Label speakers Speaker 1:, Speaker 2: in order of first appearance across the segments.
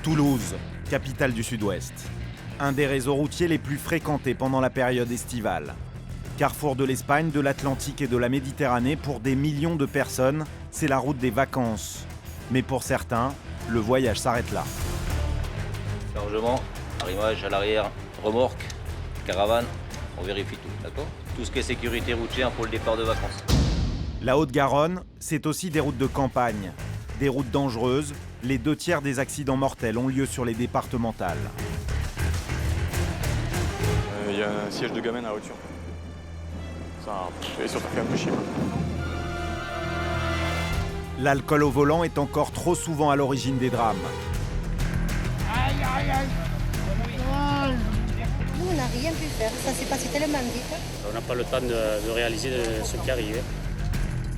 Speaker 1: Toulouse, capitale du Sud-Ouest. Un des réseaux routiers les plus fréquentés pendant la période estivale. Carrefour de l'Espagne, de l'Atlantique et de la Méditerranée, pour des millions de personnes, c'est la route des vacances. Mais pour certains, le voyage s'arrête là.
Speaker 2: Chargement, arrimage à l'arrière, remorque, caravane, on vérifie tout, d'accord? Tout ce qui est sécurité routière pour le départ de vacances.
Speaker 1: La Haute-Garonne, c'est aussi des routes de campagne. Des routes dangereuses, les 2/3 des accidents mortels ont lieu sur les départementales.
Speaker 3: Il y a un siège de gamin à la voiture. Ça, et surtout, ça fait un peu chier.
Speaker 1: L'alcool au volant est encore trop souvent à l'origine des drames.
Speaker 4: Aïe, aïe, aïe.
Speaker 5: Nous, on n'a rien pu faire. Ça s'est passé tellement vite.
Speaker 6: On n'a pas le temps de réaliser ce qui arrive.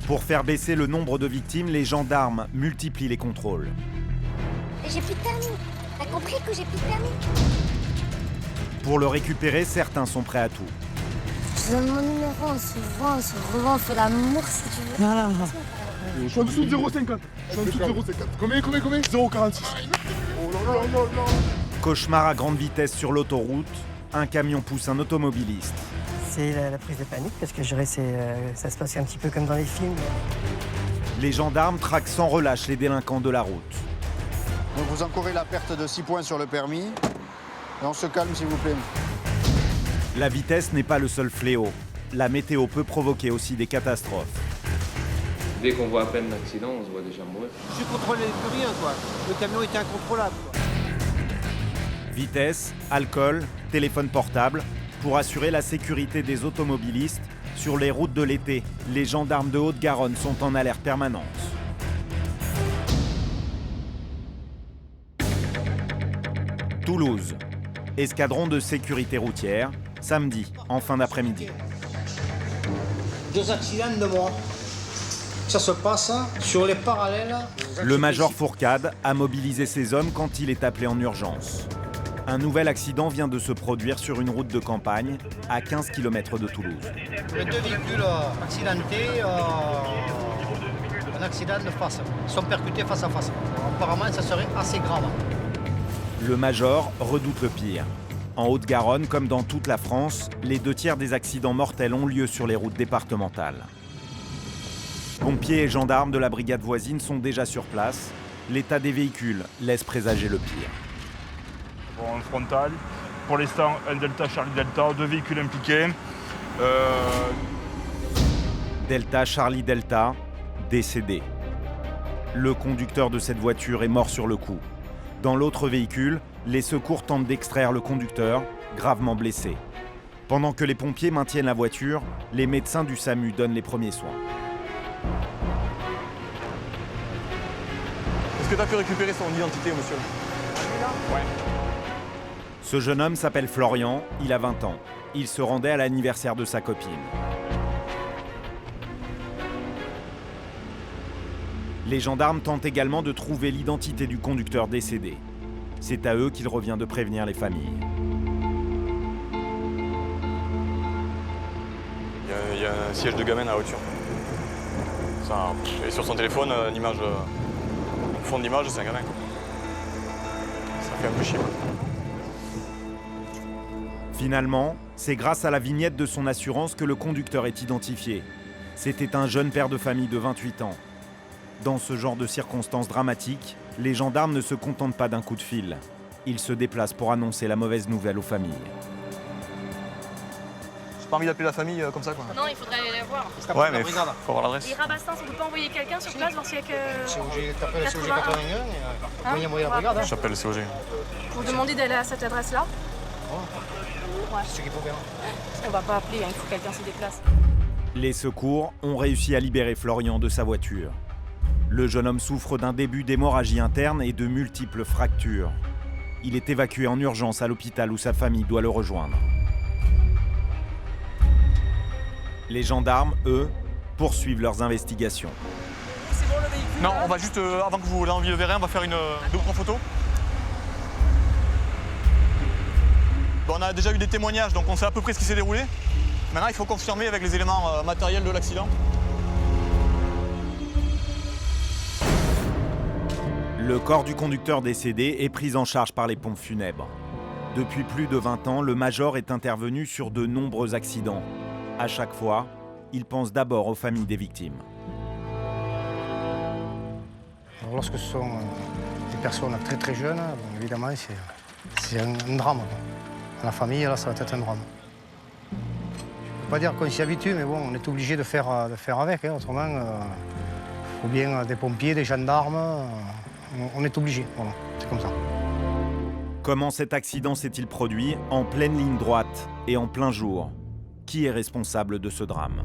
Speaker 1: Pour faire baisser le nombre de victimes, les gendarmes multiplient les contrôles.
Speaker 5: J'ai plus de permis. T'as compris que j'ai plus de permis?
Speaker 1: Pour le récupérer, certains sont prêts à tout.
Speaker 5: Je donne mon numéro, on se voit, on se revend, on fait l'amour si tu veux.
Speaker 4: Voilà. Je suis en dessous de 0,50. Je suis en dessous de 0,50. Combien 0,46. Oh là là là là.
Speaker 1: Cauchemar à grande vitesse sur l'autoroute, un camion pousse un automobiliste.
Speaker 7: C'est la prise de panique, parce que je dirais ça se passe un petit peu comme dans les films.
Speaker 1: Les gendarmes traquent sans relâche les délinquants de la route.
Speaker 8: Donc vous encourez la perte de 6 points sur le permis. Et on se calme s'il vous plaît.
Speaker 1: La vitesse n'est pas le seul fléau. La météo peut provoquer aussi des catastrophes.
Speaker 9: Dès qu'on voit à peine l'accident, on se voit déjà mourir.
Speaker 10: Je contrôlais plus rien, quoi. Le camion était incontrôlable, quoi.
Speaker 1: Vitesse, alcool, téléphone portable. Pour assurer la sécurité des automobilistes, sur les routes de l'été, les gendarmes de Haute-Garonne sont en alerte permanente. Toulouse. Escadron de sécurité routière, samedi, en fin d'après-midi.
Speaker 10: 2 accidents de mort. Ça se passe sur les parallèles.
Speaker 1: Le major Fourcade a mobilisé ses hommes quand il est appelé en urgence. Un nouvel accident vient de se produire sur une route de campagne, à 15 km de Toulouse.
Speaker 10: Les 2 véhicules accidentés, un accident de face. Ils sont percutés face à face. Apparemment, ça serait assez grave.
Speaker 1: Le major redoute le pire. En Haute-Garonne, comme dans toute la France, les 2/3 des accidents mortels ont lieu sur les routes départementales. Pompiers et gendarmes de la brigade voisine sont déjà sur place. L'état des véhicules laisse présager le pire.
Speaker 11: Bon, frontal. Pour l'instant, un Delta Charlie Delta, 2 véhicules impliqués.
Speaker 1: Delta Charlie Delta, décédé. Le conducteur de cette voiture est mort sur le coup. Dans l'autre véhicule, les secours tentent d'extraire le conducteur, gravement blessé. Pendant que les pompiers maintiennent la voiture, les médecins du SAMU donnent les premiers soins.
Speaker 3: Est-ce que tu as pu récupérer son identité, monsieur? Ouais.
Speaker 1: Ce jeune homme s'appelle Florian, il a 20 ans. Il se rendait à l'anniversaire de sa copine. Les gendarmes tentent également de trouver l'identité du conducteur décédé. C'est à eux qu'il revient de prévenir les familles.
Speaker 3: Il y a un siège de gamin à la voiture. Ça, et sur son téléphone, une image, fond d'image, c'est un gamin. Ça fait un peu chier.
Speaker 1: Finalement, c'est grâce à la vignette de son assurance que le conducteur est identifié. C'était un jeune père de famille de 28 ans. Dans ce genre de circonstances dramatiques, les gendarmes ne se contentent pas d'un coup de fil. Ils se déplacent pour annoncer la mauvaise nouvelle aux familles.
Speaker 3: J'ai pas envie d'appeler la famille comme ça, quoi.
Speaker 12: Non, il faudrait aller la voir.
Speaker 3: Ouais, mais faut avoir l'adresse.
Speaker 12: Et Rabastens, on peut pas envoyer quelqu'un sur place voir s'il y a que...
Speaker 10: T'appelles le COG 81 et moyen envoyer la brigade.
Speaker 3: J'appelle le COG.
Speaker 12: Pour demander d'aller à cette adresse-là. Ouais.
Speaker 10: C'est ce qu'il faut faire.
Speaker 12: On va pas appeler, il faut que quelqu'un se déplace.
Speaker 1: Les secours ont réussi à libérer Florian de sa voiture. Le jeune homme souffre d'un début d'hémorragie interne et de multiples fractures. Il est évacué en urgence à l'hôpital où sa famille doit le rejoindre. Les gendarmes, eux, poursuivent leurs investigations.
Speaker 12: C'est bon le véhicule?
Speaker 3: Non, on va juste, avant que vous l'enleviez le verre, on va faire une double photo. Bon, on a déjà eu des témoignages, donc on sait à peu près ce qui s'est déroulé. Maintenant, il faut confirmer avec les éléments matériels de l'accident.
Speaker 1: Le corps du conducteur décédé est pris en charge par les pompes funèbres. Depuis plus de 20 ans, le major est intervenu sur de nombreux accidents. À chaque fois, il pense d'abord aux familles des victimes.
Speaker 10: Alors, lorsque ce sont des personnes très très jeunes, bon, évidemment, c'est un drame. La famille, là, ça va être un drame. Je ne peux pas dire qu'on s'y habitue, mais bon, on est obligé de faire avec. Hein, autrement, il faut bien des pompiers, des gendarmes. On est obligé, voilà, c'est comme ça.
Speaker 1: Comment cet accident s'est-il produit en pleine ligne droite et en plein jour? Qui est responsable de ce drame?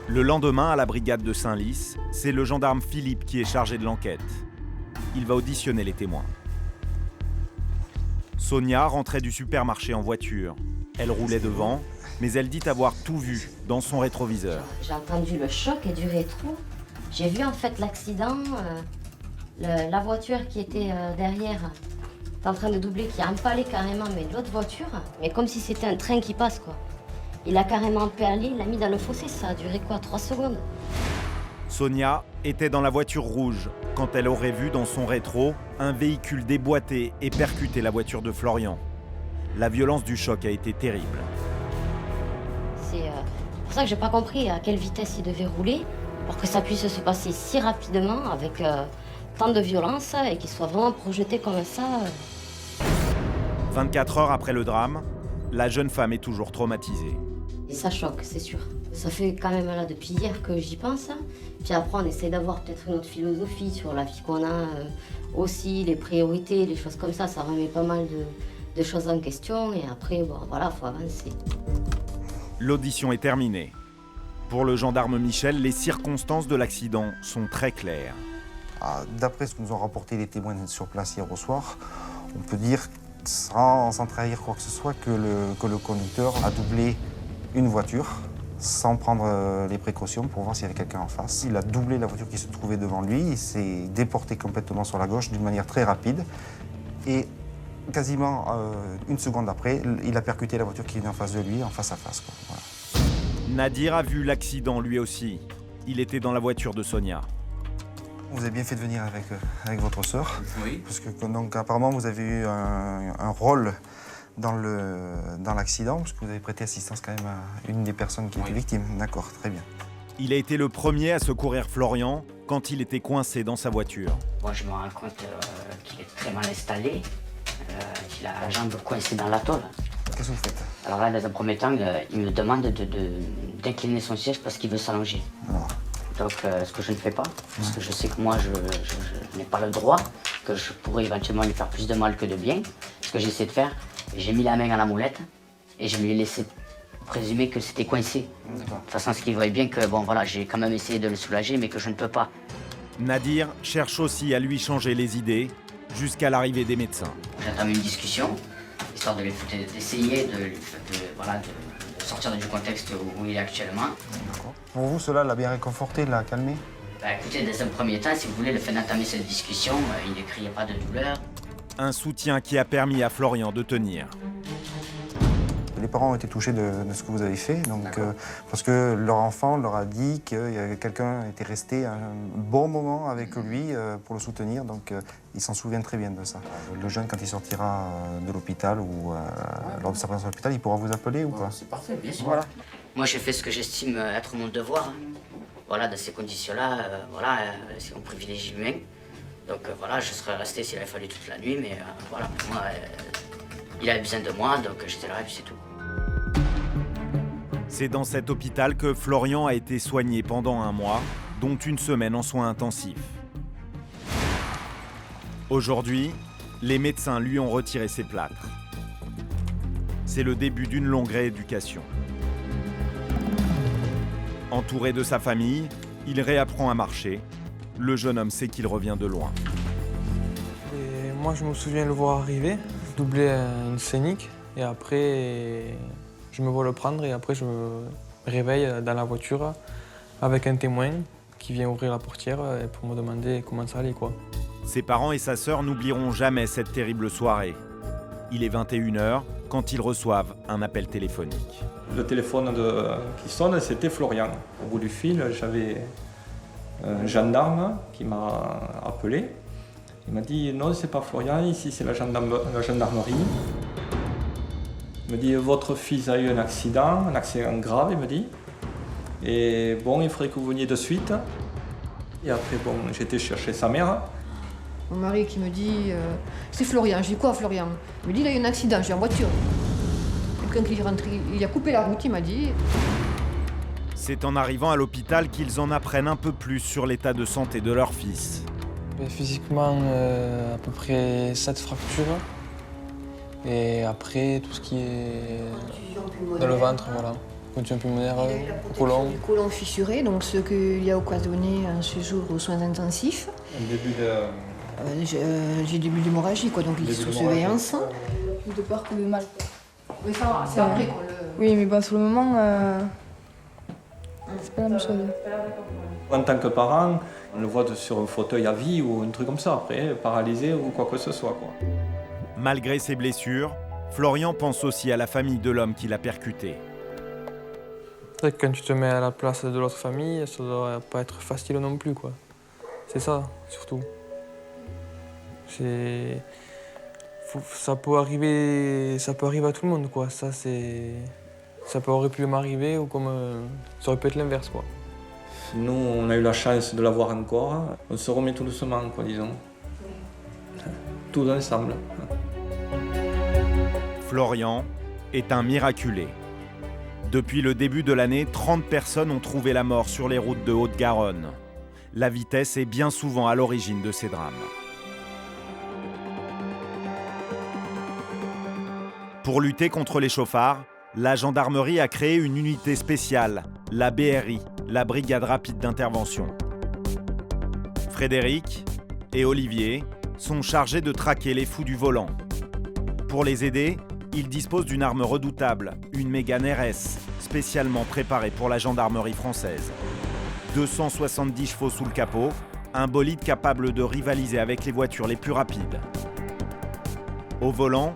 Speaker 1: Le lendemain, à la brigade de Saint-Lys, c'est le gendarme Philippe qui est chargé de l'enquête. Il va auditionner les témoins. Sonia rentrait du supermarché en voiture. Elle roulait devant, mais elle dit avoir tout vu dans son rétroviseur.
Speaker 5: J'ai entendu le choc et du rétro. J'ai vu en fait l'accident. La voiture qui était derrière est en train de doubler, qui a empalé carrément mais l'autre voiture, mais comme si c'était un train qui passe quoi. Il a carrément perlé, il l'a mis dans le fossé, ça a duré quoi, 3 secondes.
Speaker 1: Sonia était dans la voiture rouge quand elle aurait vu dans son rétro un véhicule déboîter et percuter la voiture de Florian. La violence du choc a été terrible.
Speaker 5: C'est pour ça que j'ai pas compris à quelle vitesse il devait rouler pour que ça puisse se passer si rapidement avec tant de violence et qu'il soit vraiment projeté comme ça.
Speaker 1: 24 heures après le drame, la jeune femme est toujours traumatisée.
Speaker 5: Et ça choque, c'est sûr. Ça fait quand même là depuis hier que j'y pense. Puis après, on essaie d'avoir peut-être une autre philosophie sur la vie qu'on a aussi, les priorités, les choses comme ça. Ça remet pas mal de choses en question. Et après, bon, voilà, faut avancer.
Speaker 1: L'audition est terminée. Pour le gendarme Michel, les circonstances de l'accident sont très claires.
Speaker 13: D'après ce que nous ont rapporté les témoins sur place hier au soir, on peut dire, sans trahir quoi que ce soit, que le conducteur a doublé une voiture sans prendre les précautions pour voir s'il y avait quelqu'un en face. Il a doublé la voiture qui se trouvait devant lui, il s'est déporté complètement sur la gauche d'une manière très rapide et quasiment une seconde après, il a percuté la voiture qui venait en face de lui, en face à face, quoi. Voilà.
Speaker 1: Nadir a vu l'accident lui aussi. Il était dans la voiture de Sonia.
Speaker 13: Vous avez bien fait de venir avec votre sœur.
Speaker 2: Oui.
Speaker 13: Parce que donc, apparemment, vous avez eu un rôle dans l'accident, parce que vous avez prêté assistance quand même à une des personnes qui était victime. D'accord, très bien.
Speaker 1: Il a été le premier à secourir Florian quand il était coincé dans sa voiture.
Speaker 14: Moi, je me rends compte qu'il est très mal installé, qu'il a la jambe coincée dans la tôle.
Speaker 13: Qu'est-ce que vous faites? Alors
Speaker 14: là, dans un premier temps, il me demande d'incliner son siège parce qu'il veut s'allonger. Donc, ce que je ne fais pas, parce que je sais que moi, je n'ai pas le droit, que je pourrais éventuellement lui faire plus de mal que de bien. Ce que j'essaie de faire, j'ai mis la main à la moulette et je lui ai laissé présumer que c'était coincé. De toute façon, ce qui voyait bien que, bon, voilà, j'ai quand même essayé de le soulager, mais que je ne peux pas.
Speaker 1: Nadir cherche aussi à lui changer les idées jusqu'à l'arrivée des médecins.
Speaker 14: J'entame une discussion, histoire d'essayer de sortir du contexte où il est actuellement.
Speaker 13: Pour vous, cela l'a bien réconforté, l'a calmé?
Speaker 14: Écoutez, dans un premier temps, si vous voulez, le fait d'entamer cette discussion, il ne criait pas de douleur.
Speaker 1: Un soutien qui a permis à Florian de tenir.
Speaker 13: Les parents ont été touchés de ce que vous avez fait, donc, parce que leur enfant leur a dit que quelqu'un était resté un bon moment avec lui pour le soutenir, donc ils s'en souviennent très bien de ça. Le jeune, quand il sortira de l'hôpital ou lors de sa présence à l'hôpital, il pourra vous appeler ou pas?
Speaker 14: C'est parfait, bien sûr. Voilà. Moi, j'ai fait ce que j'estime être mon devoir. Voilà, dans ces conditions-là, on privilégie l'humain. Donc voilà, je serais resté s'il avait fallu toute la nuit, mais voilà, pour moi, il avait besoin de moi, donc j'étais là et puis c'est tout.
Speaker 1: C'est dans cet hôpital que Florian a été soigné pendant 1 mois, dont 1 semaine en soins intensifs. Aujourd'hui, les médecins lui ont retiré ses plâtres. C'est le début d'une longue rééducation. Entouré de sa famille, il réapprend à marcher. Le jeune homme sait qu'il revient de loin.
Speaker 15: Et moi, je me souviens le voir arriver, doubler une scénique, et après, je me vois le prendre, et après, je me réveille dans la voiture avec un témoin qui vient ouvrir la portière pour me demander comment ça allait, quoi.
Speaker 1: Ses parents et sa sœur n'oublieront jamais cette terrible soirée. Il est 21h quand ils reçoivent un appel téléphonique.
Speaker 16: Le téléphone qui sonne, c'était Florian. Au bout du fil, j'avais un gendarme qui m'a appelé. Il m'a dit non, c'est pas Florian, ici c'est la gendarmerie. Il me dit votre fils a eu un accident grave, il me dit. Et bon, il faudrait que vous veniez de suite. Et après, bon, j'ai été chercher sa mère.
Speaker 17: Mon mari qui me dit c'est Florian. Je dis quoi Florian? Il me dit il a eu un accident, je suis en voiture. Quelqu'un qui est rentré, il a coupé la route, il m'a dit.
Speaker 1: C'est en arrivant à l'hôpital qu'ils en apprennent un peu plus sur l'état de santé de leur fils.
Speaker 15: Physiquement, à peu près 7 fractures. Et après, tout ce qui est dans le ventre, voilà. Contusion pulmonaire, côlon.
Speaker 17: Le côlon fissuré, donc ce qui a occasionné un séjour aux soins intensifs.
Speaker 16: Un début de...
Speaker 17: J'ai début d'hémorragie, quoi, donc il est sous surveillance.
Speaker 12: Plus de peur que de mal.
Speaker 17: Oui, ça, c'est après qu'on le...
Speaker 12: Oui, mais bon, sur le moment, c'est pas la même chose.
Speaker 16: En tant que parent, on le voit sur un fauteuil à vie ou un truc comme ça, après, paralysé ou quoi que ce soit, quoi.
Speaker 1: Malgré ses blessures, Florian pense aussi à la famille de l'homme qui l'a percuté.
Speaker 15: C'est vrai que quand tu te mets à la place de l'autre famille, ça doit pas être facile non plus, quoi. C'est ça, surtout. Ça peut arriver à tout le monde, quoi. Ça aurait pu m'arriver ou comme ça aurait pu être l'inverse, quoi.
Speaker 16: Nous, on a eu la chance de l'avoir encore. On se remet tout doucement, quoi, disons. Tout ensemble.
Speaker 1: Florian est un miraculé. Depuis le début de l'année, 30 personnes ont trouvé la mort sur les routes de Haute-Garonne. La vitesse est bien souvent à l'origine de ces drames. Pour lutter contre les chauffards, la gendarmerie a créé une unité spéciale, la BRI, la Brigade Rapide d'Intervention. Frédéric et Olivier sont chargés de traquer les fous du volant. Pour les aider, ils disposent d'une arme redoutable, une Mégane RS, spécialement préparée pour la gendarmerie française. 270 chevaux sous le capot, un bolide capable de rivaliser avec les voitures les plus rapides. Au volant,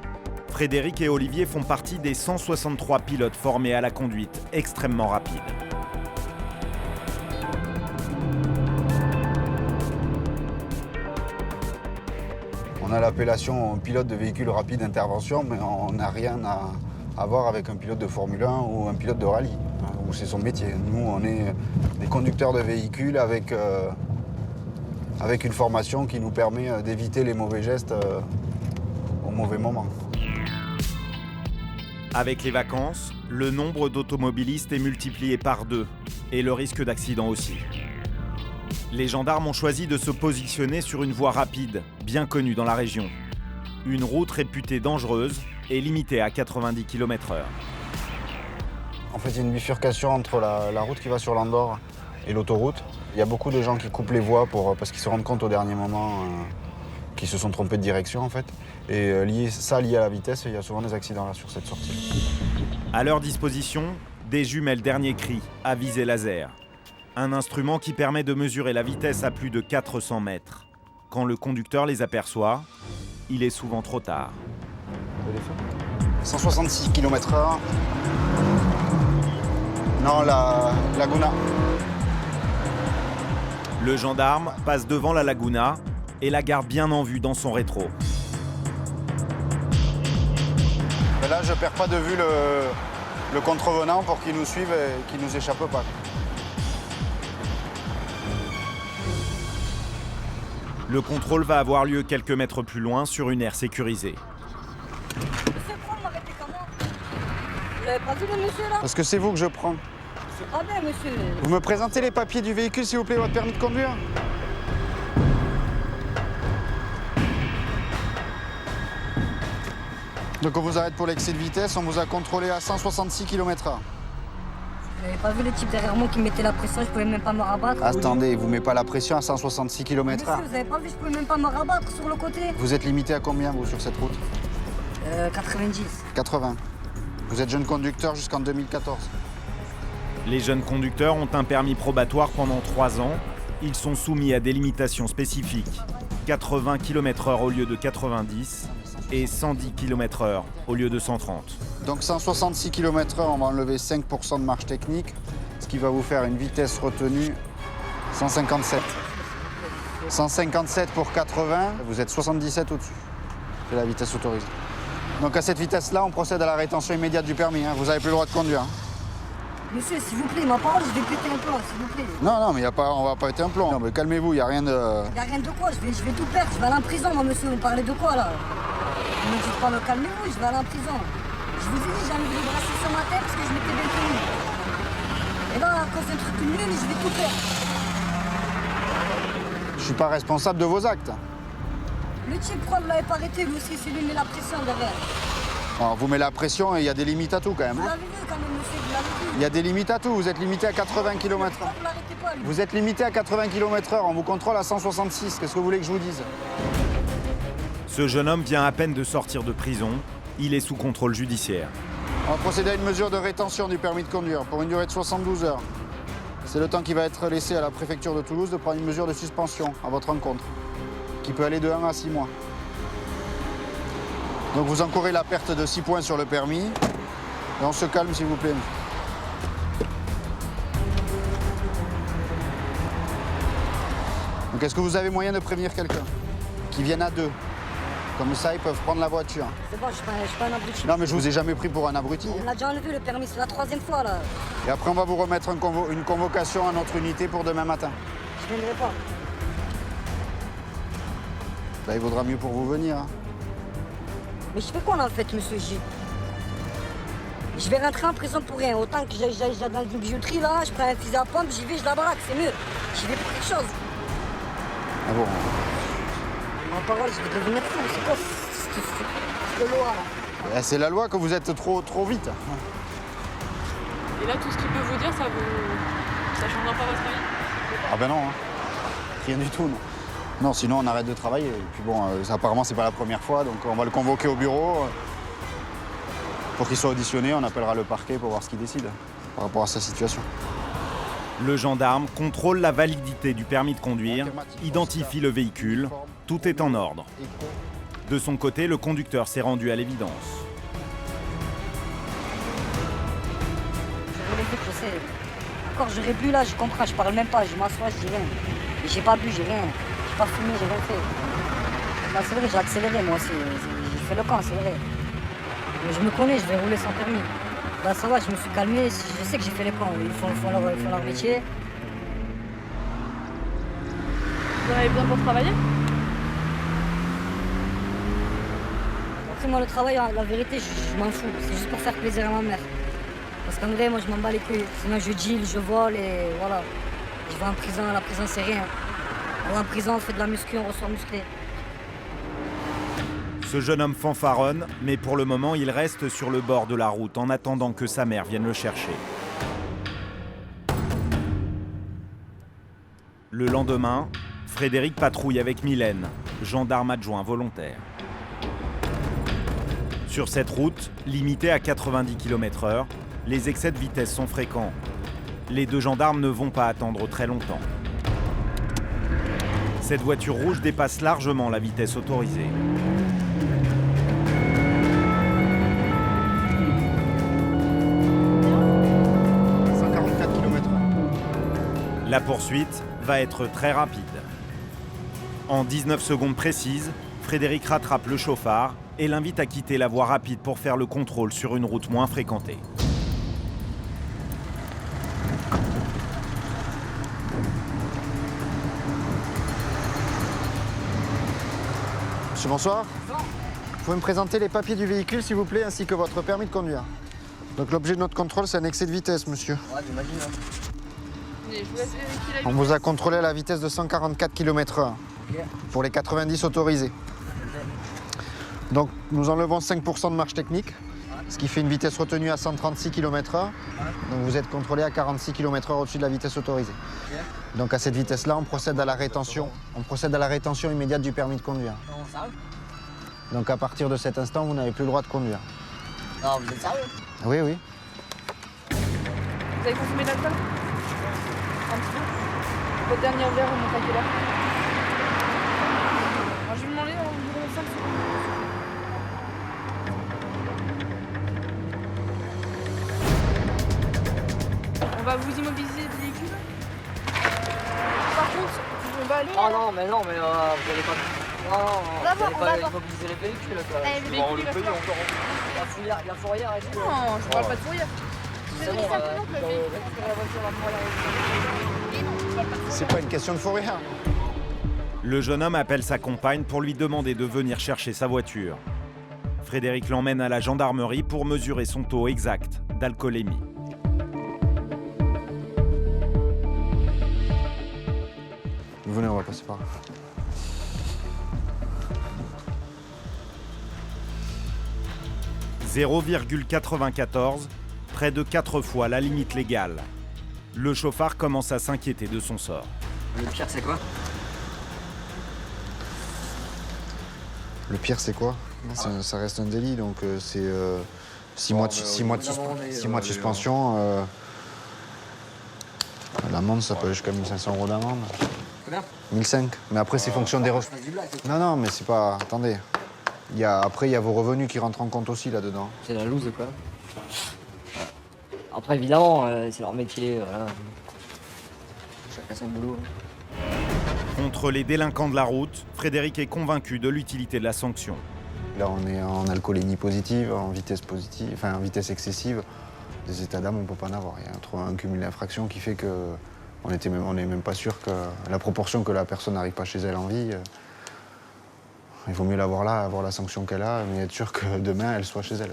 Speaker 1: Frédéric et Olivier font partie des 163 pilotes formés à la conduite extrêmement rapide.
Speaker 8: On a l'appellation pilote de véhicule rapide d'intervention, mais on n'a rien à voir avec un pilote de Formule 1 ou un pilote de rallye, où c'est son métier. Nous, on est des conducteurs de véhicules avec une formation qui nous permet d'éviter les mauvais gestes au mauvais moment.
Speaker 1: Avec les vacances, le nombre d'automobilistes est multiplié par 2 et le risque d'accident aussi. Les gendarmes ont choisi de se positionner sur une voie rapide, bien connue dans la région. Une route réputée dangereuse et limitée à 90 km/h.
Speaker 8: En fait, il y a une bifurcation entre la route qui va sur l'Andorre et l'autoroute. Il y a beaucoup de gens qui coupent les voies parce qu'ils se rendent compte au dernier moment qu'ils se sont trompés de direction, en fait. Et lié à la vitesse, il y a souvent des accidents là sur cette sortie.
Speaker 1: À leur disposition, des jumelles dernier cri à visée laser. Un instrument qui permet de mesurer la vitesse à plus de 400 mètres. Quand le conducteur les aperçoit, il est souvent trop tard.
Speaker 8: 166 km/h. Non, la Laguna.
Speaker 1: Le gendarme passe devant la Laguna et la garde bien en vue dans son rétro.
Speaker 8: Mais là, je ne perds pas de vue le contrevenant pour qu'il nous suive et qu'il ne nous échappe pas.
Speaker 1: Le contrôle va avoir lieu quelques mètres plus loin sur une aire sécurisée.
Speaker 18: Vous l'avez pas vu le monsieur là?
Speaker 8: Parce que c'est vous que je prends.
Speaker 18: Ah bien monsieur.
Speaker 8: Vous me présentez les papiers du véhicule, s'il vous plaît, votre permis de conduire? Donc on vous arrête pour l'excès de vitesse, on vous a contrôlé à 166 km/h.
Speaker 18: Vous n'avez pas vu le type derrière moi qui mettait la pression, je pouvais même pas me rabattre.
Speaker 8: Attendez, vous ne mettez pas la pression à 166 km/h.
Speaker 18: Monsieur, vous n'avez pas vu, je pouvais même pas me rabattre sur le côté.
Speaker 8: Vous êtes limité à combien, vous, sur cette route?
Speaker 18: 90.
Speaker 8: 80. Vous êtes jeune conducteur jusqu'en 2014.
Speaker 1: Les jeunes conducteurs ont un permis probatoire pendant 3 ans. Ils sont soumis à des limitations spécifiques. 80 km/h au lieu de 90 et 110 km/h au lieu de 130.
Speaker 8: Donc 166 km/h, on va enlever 5% de marge technique, ce qui va vous faire une vitesse retenue 157. 157 pour 80, vous êtes 77 au-dessus. C'est la vitesse autorisée. Donc à cette vitesse-là, on procède à la rétention immédiate du permis. Vous n'avez plus le droit de conduire.
Speaker 18: Monsieur, s'il vous plaît, ma parole, je vais péter un plomb, s'il vous plaît.
Speaker 8: Non, mais on va pas péter un plomb. Non, mais calmez-vous, il n'y a rien de...
Speaker 18: Il n'y a rien de quoi, je vais tout perdre, je vais aller en prison, moi, monsieur. Vous parlez de quoi, là? Vous me dites pas, me calmez-vous, je vais aller en prison. Je vous ai dit, j'ai envie de brasser ce matin parce que je m'étais bien tenu. Et là, à cause d'un truc nul, je vais tout perdre.
Speaker 8: Je suis pas responsable de vos actes.
Speaker 18: Le type, pourquoi vous l'avez pas arrêté? Lui aussi, c'est lui qui met la pression derrière.
Speaker 8: Alors, vous mettez la pression et il y a des limites à tout quand même.
Speaker 18: Vous l'avez vu quand même, monsieur, vous l'avez vu.
Speaker 8: Il y a des limites à tout, vous êtes limité à 80 km/h.
Speaker 18: Vous l'arrêtez pas, lui.
Speaker 8: Vous êtes limité à 80 km/h, on vous contrôle à 166. Qu'est-ce que vous voulez que je vous dise?
Speaker 1: Ce jeune homme vient à peine de sortir de prison. Il est sous contrôle judiciaire.
Speaker 8: On va procéder à une mesure de rétention du permis de conduire pour une durée de 72 heures. C'est le temps qui va être laissé à la préfecture de Toulouse de prendre une mesure de suspension à votre encontre, qui peut aller de 1 à 6 mois. Donc vous encourez la perte de 6 points sur le permis. Et on se calme s'il vous plaît. Donc est-ce que vous avez moyen de prévenir quelqu'un qui vienne à deux? Comme ça, ils peuvent prendre la voiture.
Speaker 18: C'est bon, je suis pas un abruti.
Speaker 8: Non, mais je vous ai jamais pris pour un abruti.
Speaker 18: On l'a déjà enlevé le permis, c'est la 3e fois, là.
Speaker 8: Et après, on va vous remettre une convocation à notre unité pour demain matin.
Speaker 18: Je viendrai pas.
Speaker 8: Là, il vaudra mieux pour vous venir. Hein.
Speaker 18: Mais je fais quoi, là, en fait, monsieur J? Je vais rentrer en prison pour rien. Autant que j'aille dans une bijouterie, là, je prends un fusil à pompe, j'y vais, je la baraque, c'est mieux. J'y vais pour quelque chose.
Speaker 8: Ah bon?
Speaker 18: En parole, je vais devenir fou. C'est quoi cette loi, là?
Speaker 8: C'est la loi que vous êtes trop vite.
Speaker 12: Et là, tout ce qu'il peut vous dire, ça changera pas votre avis?
Speaker 8: Ah ben non, hein. Rien du tout, non. Non, sinon on arrête de travailler. Et puis bon, apparemment c'est pas la première fois, donc on va le convoquer au bureau. Pour qu'il soit auditionné, on appellera le parquet pour voir ce qu'il décide par rapport à sa situation.
Speaker 1: Le gendarme contrôle la validité du permis de conduire, identifie le véhicule, tout est en ordre. De son côté, le conducteur s'est rendu à l'évidence.
Speaker 18: Je vous l'ai dit, je sais. Encore, j'aurais bu là, je comprends, je parle même pas, je m'assois, je dis rien. J'ai pas bu, j'ai rien. J'ai pas fumé, j'ai rien fait. Non, c'est vrai, j'ai accéléré moi aussi. J'ai fait le camp, c'est vrai. Mais je me connais, je vais rouler sans permis. Là, ça va, je me suis calmé, je sais que j'ai fait les camps. Ils font leur métier.
Speaker 12: Vous en avez besoin pour travailler?
Speaker 18: Après, moi, le travail, la vérité, je m'en fous. C'est juste pour faire plaisir à ma mère. Parce qu'en vrai, moi, je m'en bats les couilles. Sinon, je deal, je vole et voilà. Je vais en prison, la prison, c'est rien. On va en prison, on fait de la muscu, on ressort musclé.
Speaker 1: Ce jeune homme fanfaronne, mais pour le moment, il reste sur le bord de la route en attendant que sa mère vienne le chercher. Le lendemain, Frédéric patrouille avec Mylène, gendarme adjoint volontaire. Sur cette route, limitée à 90 km/h, les excès de vitesse sont fréquents. Les deux gendarmes ne vont pas attendre très longtemps. Cette voiture rouge dépasse largement la vitesse autorisée. La poursuite va être très rapide. En 19 secondes précises, Frédéric rattrape le chauffard et l'invite à quitter la voie rapide pour faire le contrôle sur une route moins fréquentée.
Speaker 8: Monsieur, bonsoir. Vous pouvez me présenter les papiers du véhicule, s'il vous plaît, ainsi que votre permis de conduire. Donc l'objet de notre contrôle, c'est un excès de vitesse, monsieur.
Speaker 18: Ouais, j'imagine.
Speaker 8: On vous a contrôlé à la vitesse de 144 km/h pour les 90 autorisés. Donc nous enlevons 5% de marge technique, ce qui fait une vitesse retenue à 136 km/h. Donc vous êtes contrôlé à 46 km/h au-dessus de la vitesse autorisée. Donc à cette vitesse-là, on procède à la rétention immédiate du permis de conduire. Donc à partir de cet instant, vous n'avez plus le droit de conduire.
Speaker 18: Non, vous êtes sérieux?
Speaker 8: Oui, oui.
Speaker 12: Vous avez consommé de l'alcool? Un petit peu. Votre dernier verre, on monte à quelle heure? Alors, je vais demander environ 5 secondes. On va vous immobiliser du véhicule. On va aller.
Speaker 18: Oh non, mais vous allez pas. Non, vous allez pas immobiliser les véhicules. Quoi.
Speaker 12: Le véhicule, il va se faire.
Speaker 18: La fourrière et tout.
Speaker 12: Non, je parle pas de fourrière.
Speaker 18: C'est bon, récupérer la voiture, la fourrière.
Speaker 8: C'est pas une question de fourrière.
Speaker 1: Le jeune homme appelle sa compagne pour lui demander de venir chercher sa voiture. Frédéric l'emmène à la gendarmerie pour mesurer son taux exact d'alcoolémie.
Speaker 8: Venez, on va passer par là. «
Speaker 1: 0,94, près de 4 fois la limite légale. Le chauffard commence à s'inquiéter de son sort.
Speaker 18: Le pire, c'est quoi?
Speaker 8: Le pire, c'est quoi? Ça reste un délit, donc c'est 6 mois de suspension. L'amende, ça peut aller jusqu'à 1 500 € d'amende.
Speaker 18: Combien?
Speaker 8: 1 500. Mais après, c'est fonction des revenus. Non, mais c'est pas... Attendez. Après, il y a vos revenus qui rentrent en compte aussi là-dedans.
Speaker 18: C'est la loose, quoi. Après, évidemment, c'est leur métier, voilà. Chacun son boulot.
Speaker 1: Contre les délinquants de la route, Frédéric est convaincu de l'utilité de la sanction.
Speaker 8: Là, on est en alcoolémie positive, en vitesse positive, enfin en vitesse excessive. Des états d'âme, on ne peut pas en avoir. Il y a un cumul d'infractions qui fait qu'on n'est même pas sûr que la proportion que la personne n'arrive pas chez elle en vie. Il vaut mieux l'avoir là, avoir la sanction qu'elle a, mais être sûr que demain, elle soit chez elle.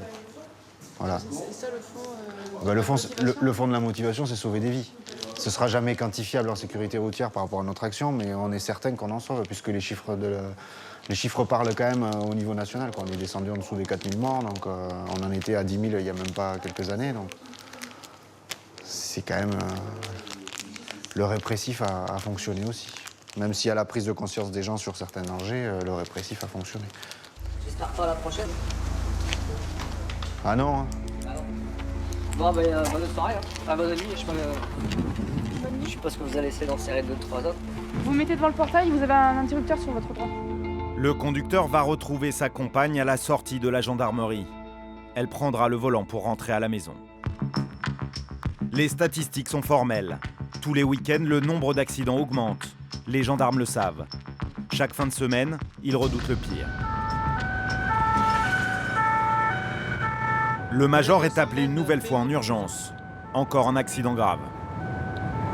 Speaker 8: Voilà.
Speaker 12: C'est ça le fond
Speaker 8: Le fond de la motivation, c'est sauver des vies. Ce ne sera jamais quantifiable en sécurité routière par rapport à notre action, mais on est certain qu'on en sauve, puisque les chiffres parlent quand même au niveau national. On est descendu en dessous des 4000 morts, donc on en était à 10 000 il n'y a même pas quelques années. Donc c'est quand même... le répressif a fonctionné aussi. Même si à la prise de conscience des gens sur certains dangers, le répressif a fonctionné.
Speaker 18: J'espère pas la prochaine.
Speaker 8: Ah non, hein.
Speaker 18: Bon, bonne soirée, hein. Bonne nuit, je sais pas ce que vous allez essayer d'en serrer 2-3 autres.
Speaker 12: Vous mettez devant le portail, vous avez un interrupteur sur votre droit.
Speaker 1: Le conducteur va retrouver sa compagne à la sortie de la gendarmerie. Elle prendra le volant pour rentrer à la maison. Les statistiques sont formelles. Tous les week-ends, le nombre d'accidents augmente. Les gendarmes le savent. Chaque fin de semaine, ils redoutent le pire. Le major est appelé une nouvelle fois en urgence. Encore un accident grave.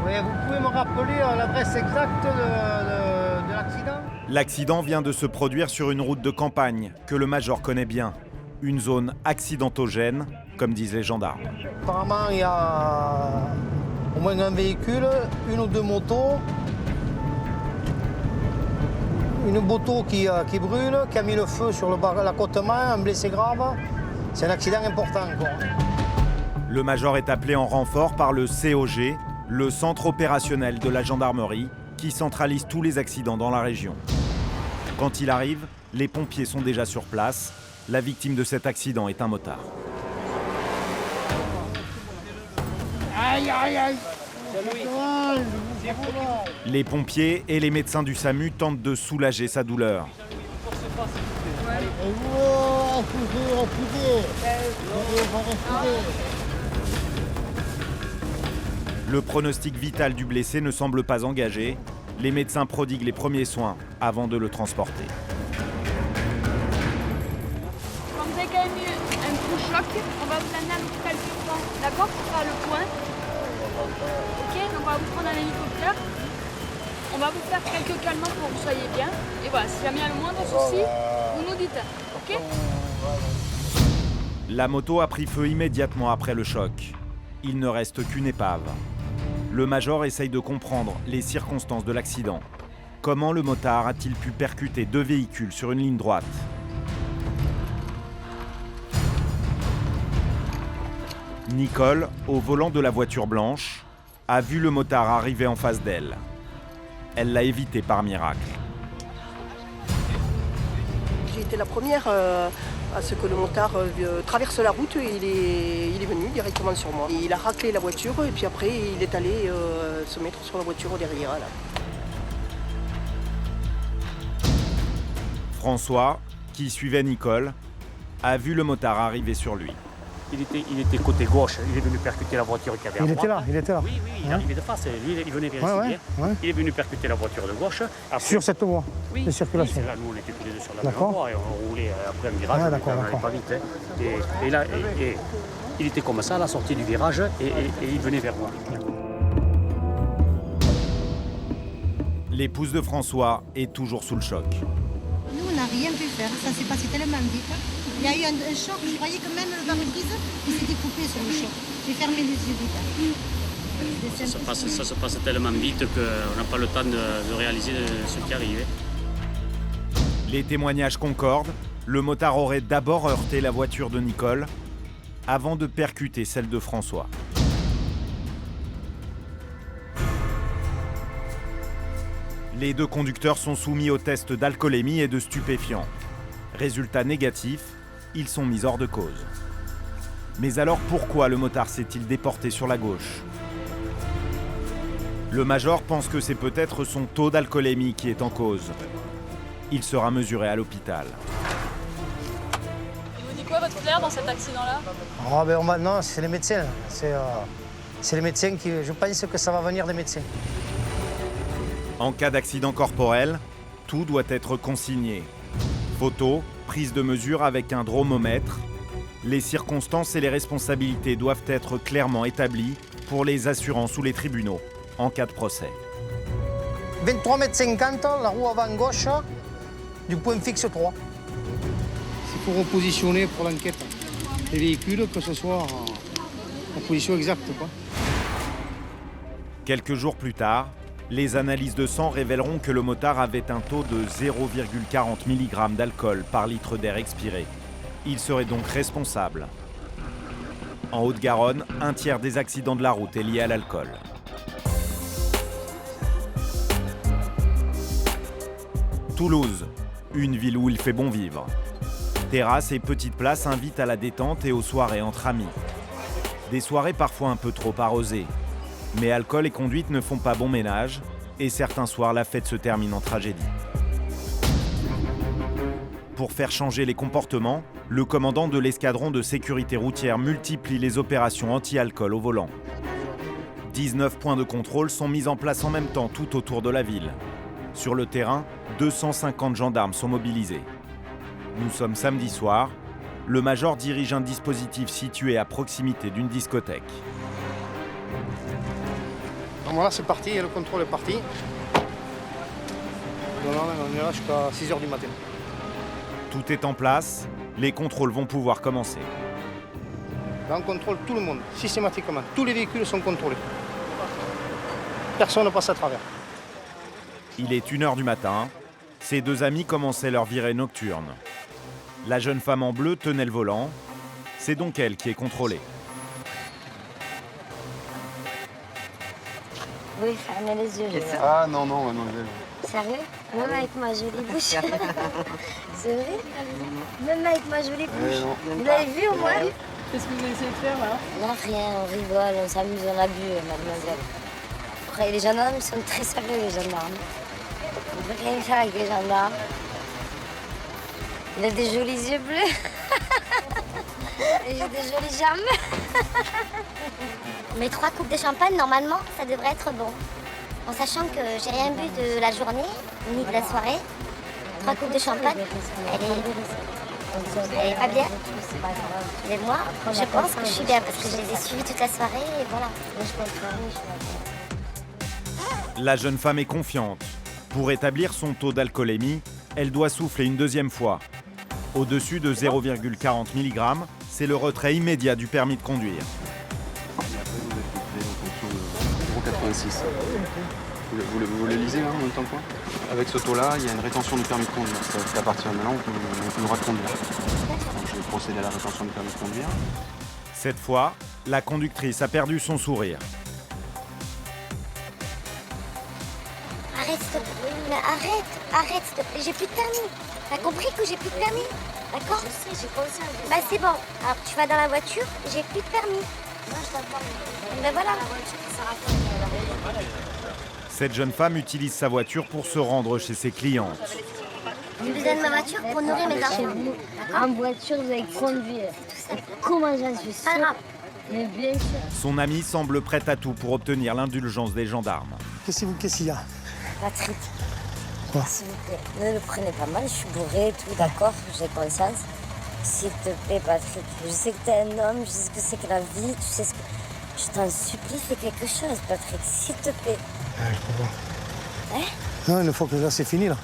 Speaker 10: Oui, vous pouvez me rappeler l'adresse exacte de l'accident?
Speaker 1: L'accident vient de se produire sur une route de campagne que le major connaît bien. Une zone accidentogène, comme disent les gendarmes.
Speaker 10: Apparemment, il y a au moins un véhicule, 1 ou 2 motos. Une moto qui brûle, qui a mis le feu sur l'accotement, un blessé grave. C'est un accident important, quoi.
Speaker 1: Le major est appelé en renfort par le COG, le centre opérationnel de la gendarmerie, qui centralise tous les accidents dans la région. Quand il arrive, les pompiers sont déjà sur place. La victime de cet accident est un motard.
Speaker 10: Aïe, aïe, aïe.
Speaker 1: Les pompiers et les médecins du SAMU tentent de soulager sa douleur. Le pronostic vital du blessé ne semble pas engagé. Les médecins prodiguent les premiers soins avant de le transporter.
Speaker 12: Quand vous avez quand même eu un gros choc, on va vous amener à l'hôpital Purpan. D'accord? Ce sera le point. Ok, donc on va vous prendre un hélicoptère. On va vous faire quelques calmants pour que vous soyez bien. Et voilà, s'il y a bien le moindre souci, vous nous dites. Ok?
Speaker 1: La moto a pris feu immédiatement après le choc. Il ne reste qu'une épave. Le major essaye de comprendre les circonstances de l'accident. Comment le motard a-t-il pu percuter 2 véhicules sur une ligne droite? Nicole, au volant de la voiture blanche, a vu le motard arriver en face d'elle. Elle l'a évité par miracle.
Speaker 19: J'ai été la première à ce que le motard traverse la route et il est venu directement sur moi. Il a raclé la voiture et puis après il est allé se mettre sur la voiture derrière. Là.
Speaker 1: François, qui suivait Nicole, a vu le motard arriver sur lui.
Speaker 6: Il était côté gauche, il est venu percuter la voiture qui avait à droite.
Speaker 10: Il était là.
Speaker 6: Oui, il arrivait de face, lui il venait vérifier. Il est venu percuter la voiture de gauche. Après,
Speaker 10: sur cette voie de circulation.
Speaker 6: Oui, là, nous on était tous les deux sur la même voie et on roulait après un virage, on n'allait pas vite. Et là, il était comme ça à la sortie du virage et il venait vers moi.
Speaker 1: L'épouse de François est toujours sous le choc.
Speaker 20: Nous, on n'a rien pu faire. Ça s'est passé tellement vite. Il y a eu un choc. Je croyais que même le pare-brise, il s'était coupé sur le choc. J'ai fermé les yeux vite.
Speaker 6: Ça se passe tellement vite qu'on n'a pas le temps de réaliser ce qui arrive.
Speaker 1: Les témoignages concordent. Le motard aurait d'abord heurté la voiture de Nicole avant de percuter celle de François. Les deux conducteurs sont soumis aux tests d'alcoolémie et de stupéfiants. Résultat négatif, ils sont mis hors de cause. Mais alors pourquoi le motard s'est-il déporté sur la gauche? Le major pense que c'est peut-être son taux d'alcoolémie qui est en cause. Il sera mesuré à l'hôpital.
Speaker 12: Il vous dit quoi votre flair dans cet accident-là?
Speaker 10: Non, c'est les médecins. C'est les médecins qui... Je pense que ça va venir des médecins.
Speaker 1: En cas d'accident corporel, tout doit être consigné. Photos, prise de mesure avec un dromomètre. Les circonstances et les responsabilités doivent être clairement établies pour les assurances ou les tribunaux en cas de procès.
Speaker 10: 23,50 m, la roue avant gauche, du point fixe 3. C'est pour repositionner pour l'enquête les véhicules, que ce soit en position exacte, quoi.
Speaker 1: Quelques jours plus tard, les analyses de sang révéleront que le motard avait un taux de 0,40 mg d'alcool par litre d'air expiré. Il serait donc responsable. En Haute-Garonne, un tiers des accidents de la route est lié à l'alcool. Toulouse, une ville où il fait bon vivre. Terrasses et petites places invitent à la détente et aux soirées entre amis. Des soirées parfois un peu trop arrosées. Mais alcool et conduite ne font pas bon ménage, et certains soirs, la fête se termine en tragédie. Pour faire changer les comportements, le commandant de l'escadron de sécurité routière multiplie les opérations anti-alcool au volant. 19 points de contrôle sont mis en place en même temps tout autour de la ville. Sur le terrain, 250 gendarmes sont mobilisés. Nous sommes samedi soir. Le major dirige un dispositif situé à proximité d'une discothèque.
Speaker 10: Voilà, c'est parti, le contrôle est parti. On est là jusqu'à 6 h du matin.
Speaker 1: Tout est en place, les contrôles vont pouvoir commencer.
Speaker 10: Là, on contrôle tout le monde, systématiquement. Tous les véhicules sont contrôlés. Personne ne passe à travers.
Speaker 1: Il est 1 h du matin. Ses deux amis commençaient leur virée nocturne. La jeune femme en bleu tenait le volant. C'est donc elle qui est contrôlée.
Speaker 5: Oui, fermez les yeux.
Speaker 8: Ah non, mademoiselle.
Speaker 5: Sérieux? Même avec ma jolie bouche. C'est vrai? Même avec ma jolie bouche. Vous l'avez vu au moins?
Speaker 12: Qu'est-ce que vous essayez de faire là?
Speaker 5: Non, rien, on rigole, on s'amuse, on a bu, mademoiselle. Après, les gendarmes, ils sont très sérieux, les gendarmes. On ne peut rien faire avec les gendarmes. Il a des jolis yeux bleus. Et j'ai des jolies jambes. Mes 3 coupes de champagne, normalement, ça devrait être bon. En sachant que j'ai rien bu de la journée, ni de la soirée. 3 coupes de champagne, elle est pas bien. Mais moi, je pense que je suis bien parce que je les ai suivis toute la soirée et voilà.
Speaker 1: La jeune femme est confiante. Pour établir son taux d'alcoolémie, elle doit souffler une deuxième fois. Au-dessus de 0,40 mg, c'est le retrait immédiat du permis de conduire.
Speaker 21: 0,86. Vous le lisez là en même temps que moi? Avec ce taux-là, il y a une rétention du permis de conduire. C'est à partir de maintenant, on ne pourra conduire. Donc je vais procéder à la rétention du permis de conduire.
Speaker 1: Cette fois, la conductrice a perdu son sourire.
Speaker 5: Arrête, s'il te plaît. Mais arrête, s'il te plaît. J'ai plus de permis. T'as compris que j'ai plus de permis? D'accord? Je sais, j'ai conscience. Bah c'est bon. Alors tu vas dans la voiture, j'ai plus de permis. Non, je t'entends. Ben voilà.
Speaker 1: Cette jeune femme utilise sa voiture pour se rendre chez ses clientes.
Speaker 5: J'ai besoin de ma voiture pour nourrir mes enfants.
Speaker 4: En voiture, vous allez conduire. Comment j'en suis sûre? Mais bien sûr.
Speaker 1: Son ami semble prêt à tout pour obtenir l'indulgence des gendarmes.
Speaker 10: Qu'est-ce qu'il y a?
Speaker 4: Patrick,
Speaker 10: quoi?
Speaker 4: S'il vous plaît, ne le prenez pas mal, je suis bourré, tout d'accord, j'ai conscience. S'il te plaît, Patrick, je sais que t'es un homme, je sais ce que c'est que la vie, tu sais ce que... Je t'en supplie, fais quelque chose, Patrick, s'il te plaît.
Speaker 10: Ouais, je comprends.
Speaker 4: Hein?
Speaker 10: Non, une fois que là, c'est fini, là.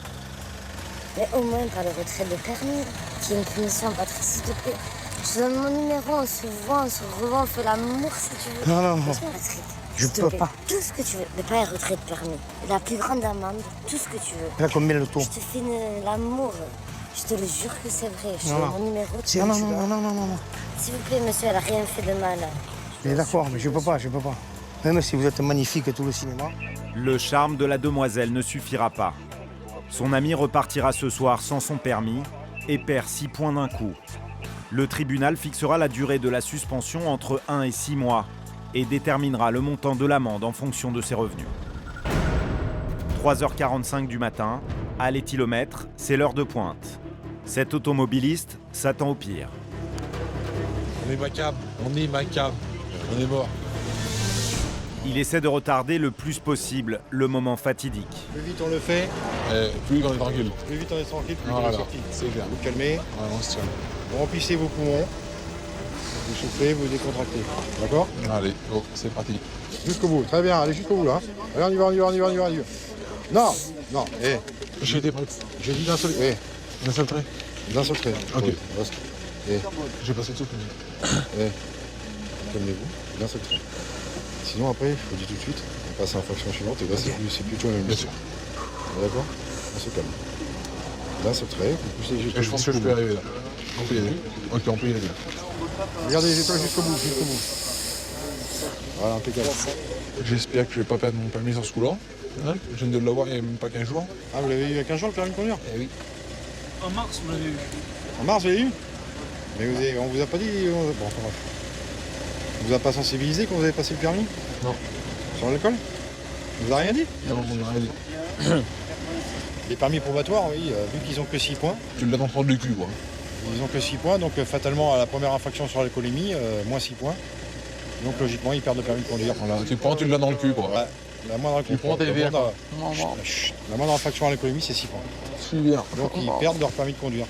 Speaker 4: Mais au moins par le retrait de permis, qui est une punition, Patrick, s'il te plaît. Je te donne mon numéro, on se voit, on se revoit, on fait l'amour si tu veux.
Speaker 10: Non.
Speaker 4: Patrick,
Speaker 10: Je peux pas.
Speaker 4: Tout ce que tu veux, mais pas un retrait de permis. La plus grande amende, tout ce que tu veux.
Speaker 10: Là, combien le tour?
Speaker 4: Je te fais l'amour. Je te le jure que c'est vrai. Je te donne mon numéro.
Speaker 10: Non.
Speaker 4: S'il vous plaît, monsieur, elle a rien fait de mal.
Speaker 10: Mais d'accord, mais je peux pas. Même si vous êtes magnifique et tout le cinéma.
Speaker 1: Le charme de la demoiselle ne suffira pas. Son ami repartira ce soir sans son permis et perd 6 points d'un coup. Le tribunal fixera la durée de la suspension entre 1 et 6 mois et déterminera le montant de l'amende en fonction de ses revenus. 3h45 du matin, à l'éthylomètre, c'est l'heure de pointe. Cet automobiliste s'attend au pire.
Speaker 22: On est macabre, on est mort.
Speaker 1: Il essaie de retarder le plus possible le moment fatidique.
Speaker 23: Plus vite on le fait,
Speaker 22: plus vite on est tranquille.
Speaker 23: Plus vite on est tranquille, plus vite
Speaker 22: Voilà,
Speaker 23: on est sorti.
Speaker 22: c'est clair.
Speaker 23: Vous calmez,
Speaker 22: on se tient.
Speaker 23: vous remplissez vos poumons, vous soufflez, vous décontractez. D'accord?
Speaker 22: Allez, go, c'est parti.
Speaker 23: Jusqu'au bout, très bien, allez jusqu'au bout là. Allez, on y va. Non,
Speaker 22: J'ai été prêt.
Speaker 23: J'ai dit d'un seul...
Speaker 22: D'un seul trait.
Speaker 23: D'un seul trait.
Speaker 22: Ok.
Speaker 23: Oui.
Speaker 22: J'ai passé tout le
Speaker 23: calmez-vous, d'un seul trait. Sinon après, je vous dis tout de suite, on passe à l'infraction suivante et là c'est plus toi même.
Speaker 22: Bien sûr.
Speaker 23: D'accord? On se calme. D'un seul trait, vous poussez jusqu'au bout.
Speaker 22: Je pense que je peux arriver là. On peut y aller. Ok, on peut y aller.
Speaker 23: Regardez les étoiles jusqu'au bout. Voilà, impeccable.
Speaker 22: J'espère que je vais pas perdre mon permis sur ce coup-là. Je viens de l'avoir il n'y a même pas 15 jours.
Speaker 23: Ah, vous l'avez eu il y a 15 jours le permis de conduire?
Speaker 22: Eh oui.
Speaker 23: En mars, vous l'avez eu. En mars, vous l'avez eu? Mais on vous a pas dit... Bon, enfin bref. On vous a pas sensibilisé quand vous avez passé le permis?
Speaker 22: Non.
Speaker 23: Sur l'alcool? On vous a rien dit?
Speaker 22: Non, on n'a rien dit.
Speaker 23: Les permis probatoires, oui, vu qu'ils ont que 6 points.
Speaker 22: Tu l'as dans le du cul, quoi.
Speaker 23: Ils ont que 6 points, donc fatalement, à la première infraction sur l'alcoolémie, moins 6 points. Donc logiquement, ils perdent le permis de conduire.
Speaker 22: Voilà, tu prends, tu l'as dans le cul, quoi.
Speaker 23: Ouais. La moindre infraction à l'alcoolémie, c'est 6 points.
Speaker 22: C'est bien.
Speaker 23: Donc ils perdent leur permis de conduire.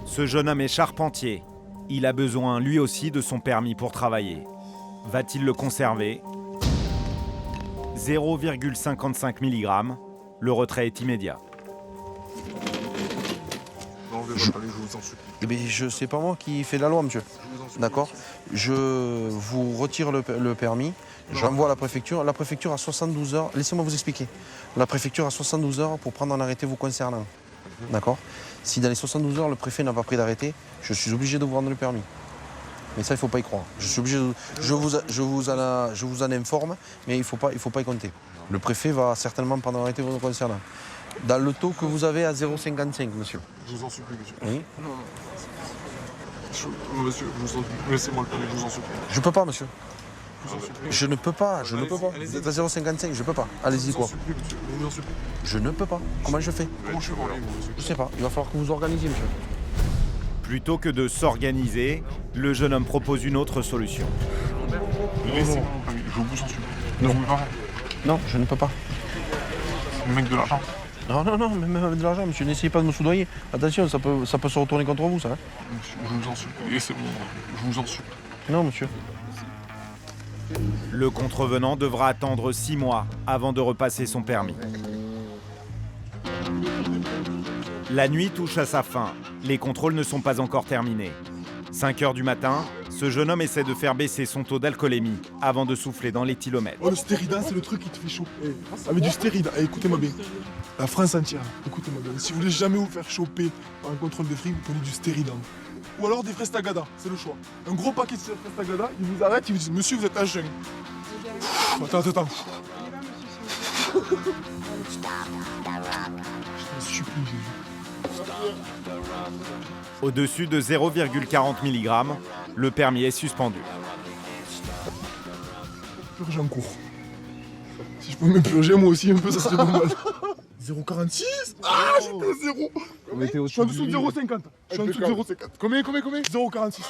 Speaker 1: Ce jeune homme est charpentier. Il a besoin, lui aussi, de son permis pour travailler. Va-t-il le conserver? 0,55 mg. Le retrait est immédiat.
Speaker 24: Je sais pas moi qui fait la loi, monsieur. D'accord? Je vous retire le permis. J'envoie à la préfecture. La préfecture a 72 heures. Laissez-moi vous expliquer. La préfecture a 72 heures pour prendre un arrêté vous concernant. D'accord? Si dans les 72 heures, le préfet n'a pas pris d'arrêté, je suis obligé de vous rendre le permis. Mais ça, il ne faut pas y croire. Je suis obligé de... je vous en informe, mais il faut pas y compter. Le préfet va certainement prendre un arrêté vous concernant. Dans le taux que vous avez à 0,55, monsieur.
Speaker 22: Je vous en supplie, monsieur.
Speaker 24: Oui.
Speaker 22: Monsieur, je vous en supplie. Laissez-moi le permis, je vous en supplie.
Speaker 24: Je peux pas, monsieur.
Speaker 22: Je ne peux pas.
Speaker 24: Je ne peux pas. Vous êtes à 0,55, je peux pas. Allez-y, quoi.
Speaker 22: Je vous en supplie.
Speaker 24: Je ne peux pas. Comment je fais?
Speaker 22: Comment je fais pour aller, monsieur?
Speaker 24: Je sais pas. Il va falloir que vous organisiez, monsieur.
Speaker 1: Plutôt que de s'organiser, le jeune homme propose une autre solution.
Speaker 22: Laissez-moi mon permis, je vous en supplie. Non.
Speaker 24: Non, je ne peux pas.
Speaker 22: Le mec de l'argent.
Speaker 24: Non, même avec de l'argent, monsieur, n'essayez pas de me soudoyer. Attention, ça peut se retourner contre vous, ça. Hein.
Speaker 22: Monsieur, je vous en supplie, laissez-moi. Je vous en supplie.
Speaker 24: Non, monsieur.
Speaker 1: Le contrevenant devra attendre 6 mois avant de repasser son permis. La nuit touche à sa fin. Les contrôles ne sont pas encore terminés. 5 h du matin, ce jeune homme essaie de faire baisser son taux d'alcoolémie avant de souffler dans l'éthylomètre.
Speaker 22: Oh, le stéridin, c'est le truc qui te fait choper. Avec du stéridin, écoutez-moi bien. La France entière, écoutez-moi bien. Si vous voulez jamais vous faire choper par un contrôle de fric, vous prenez du stéridin. Ou alors des fraises tagada, c'est le choix. Un gros paquet de fraises tagada, ils vous arrêtent, ils vous disent monsieur, vous êtes un jeune. Attends. Je te supplie, Jésus.
Speaker 1: Au-dessus de 0,40 mg, le permis est suspendu.
Speaker 22: Purger en cours. Si je pouvais me purger moi aussi un peu, ça serait pas mal. 0,46. Ah, j'étais au 0. Je suis en dessous de 0,50. Je suis en dessous de 0,50. Combien 0,46.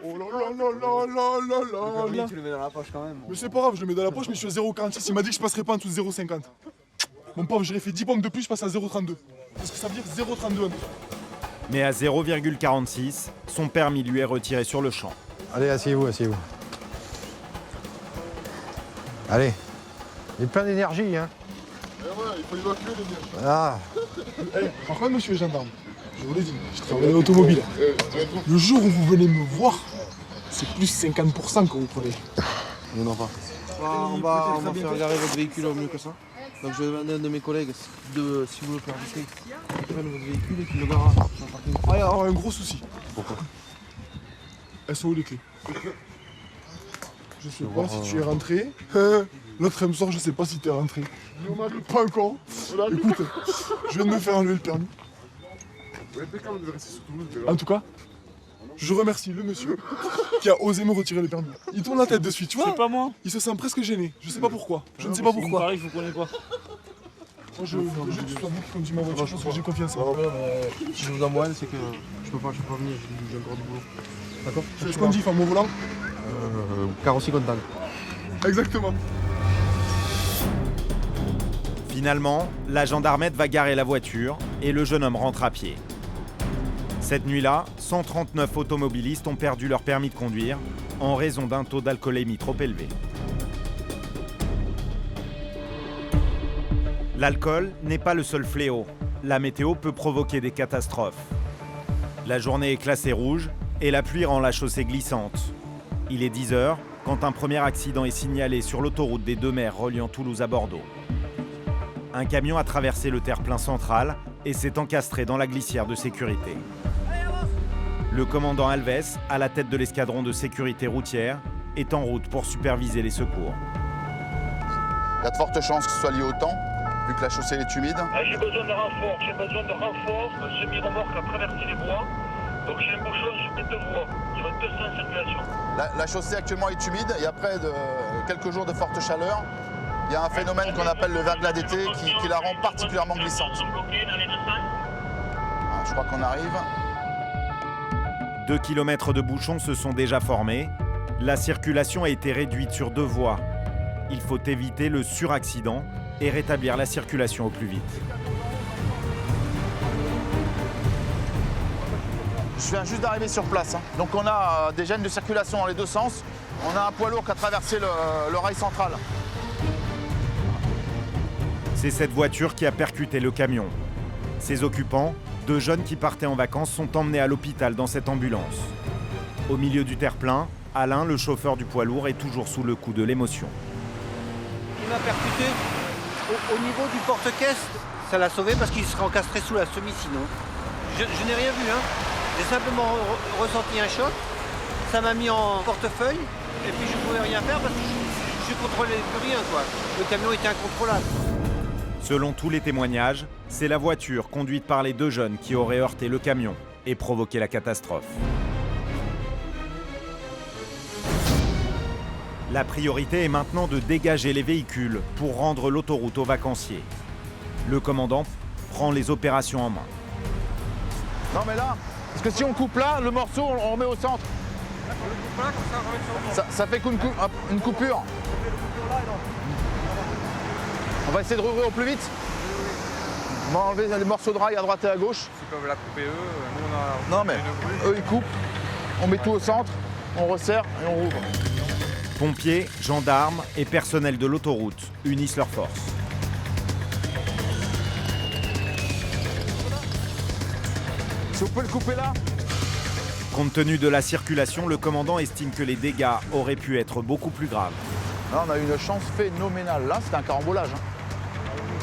Speaker 22: Oh là là là là là là là.
Speaker 3: Tu le mets dans la poche quand même.
Speaker 22: Mais c'est pas grave, je le mets dans la poche, mais je suis à 0,46. Il m'a dit que je passerais pas en dessous de 0,50. Mon pauvre, j'aurais fait 10 pommes de plus, je passe à 0,32. Qu'est-ce que ça veut dire 0,32 ?
Speaker 1: Mais à 0,46, son permis lui est retiré sur le champ.
Speaker 23: Allez, asseyez-vous, asseyez-vous. Allez. Il est plein d'énergie, hein.
Speaker 22: Ouais, il faut évacuer l'énergie.
Speaker 23: Ah.
Speaker 22: Par contre, monsieur le gendarme, je vous l'ai dit, je travaille dans l'automobile. Le jour où vous venez me voir, c'est plus 50% que vous prenez.
Speaker 24: Non, non, pas. On va faire garer votre véhicule au mieux que ça. Donc je vais demander à un de mes collègues, si vous le permettez, qu'ils prennent votre véhicule et qu'ils le garent sur le parking.
Speaker 22: Ah, il y a un gros souci.
Speaker 24: Pourquoi?
Speaker 22: Elles sont où les clés? Je sais pas si tu es rentré. L'autre elle me sort, je sais pas si tu es rentré. Pas encore. Écoute, je viens de me faire enlever le permis. En tout cas, je remercie le monsieur qui a osé me retirer le permis. Il tourne la tête de suite, tu vois.
Speaker 3: C'est pas moi.
Speaker 22: Il se sent presque gêné. Je sais pas pourquoi. Je ne sais pas pourquoi.
Speaker 3: Pareil, je vous connais pas.
Speaker 22: Moi, je veux juste que ce soit vous qui conduisez ma voiture parce que j'ai confiance en vous.
Speaker 24: Si je vous envoie, c'est que je peux pas venir, j'ai encore du boulot. D'accord?
Speaker 22: C'est ce qu'on dit, enfin, mon volant.
Speaker 24: Carrosserie comptable.
Speaker 22: Exactement.
Speaker 1: Finalement, la gendarmette va garer la voiture et le jeune homme rentre à pied. Cette nuit-là, 139 automobilistes ont perdu leur permis de conduire en raison d'un taux d'alcoolémie trop élevé. L'alcool n'est pas le seul fléau. La météo peut provoquer des catastrophes. La journée est classée rouge et la pluie rend la chaussée glissante. Il est 10 h quand un premier accident est signalé sur l'autoroute des 2 mers reliant Toulouse à Bordeaux. Un camion a traversé le terre-plein central et s'est encastré dans la glissière de sécurité. Le commandant Alves, à la tête de l'escadron de sécurité routière, est en route pour superviser les secours.
Speaker 8: Il y a de fortes chances que ce soit lié au temps, vu que la chaussée est humide.
Speaker 7: J'ai besoin de renfort, Le semi-remorque a traversé les bois, donc j'ai un bouchon sur les 2 voies, sur 200 circulation.
Speaker 8: La chaussée actuellement est humide et après quelques jours de forte chaleur, il y a un phénomène qu'on appelle le verglas d'été qui la rend particulièrement glissante. Je crois qu'on arrive.
Speaker 1: 2 km de bouchons se sont déjà formés. La circulation a été réduite sur 2 voies. Il faut éviter le suraccident et rétablir la circulation au plus vite.
Speaker 8: Je viens juste d'arriver sur place. Donc on a des gênes de circulation dans les 2 sens. On a un poids lourd qui a traversé le rail central.
Speaker 1: C'est cette voiture qui a percuté le camion. Ses occupants, 2 jeunes qui partaient en vacances, sont emmenés à l'hôpital dans cette ambulance. Au milieu du terre-plein, Alain, le chauffeur du poids lourd, est toujours sous le coup de l'émotion.
Speaker 3: Il m'a percuté au niveau du porte-caisse. Ça l'a sauvé parce qu'il serait encastré sous la semi sinon. Je n'ai rien vu, hein. J'ai simplement ressenti un choc. Ça m'a mis en portefeuille et puis je ne pouvais rien faire parce que je ne contrôlais plus rien, quoi. Le camion était incontrôlable.
Speaker 1: Selon tous les témoignages, c'est la voiture conduite par les 2 jeunes qui aurait heurté le camion et provoqué la catastrophe. La priorité est maintenant de dégager les véhicules pour rendre l'autoroute aux vacanciers. Le commandant prend les opérations en main.
Speaker 8: Non mais là, parce que si on coupe là, le morceau, on le remet au centre. Ça fait qu'une coupure. On va essayer de rouvrir au plus vite. On va enlever les morceaux de rail à droite et à gauche.
Speaker 21: Ils peuvent la couper eux, nous on a...
Speaker 8: Non mais eux ils coupent, on met tout au centre, on resserre et on rouvre.
Speaker 1: Pompiers, gendarmes et personnel de l'autoroute unissent leurs forces.
Speaker 8: Si vous pouvez le couper là.
Speaker 1: Compte tenu de la circulation, le commandant estime que les dégâts auraient pu être beaucoup plus graves.
Speaker 8: Là, on a eu une chance phénoménale. Là, c'était un carambolage.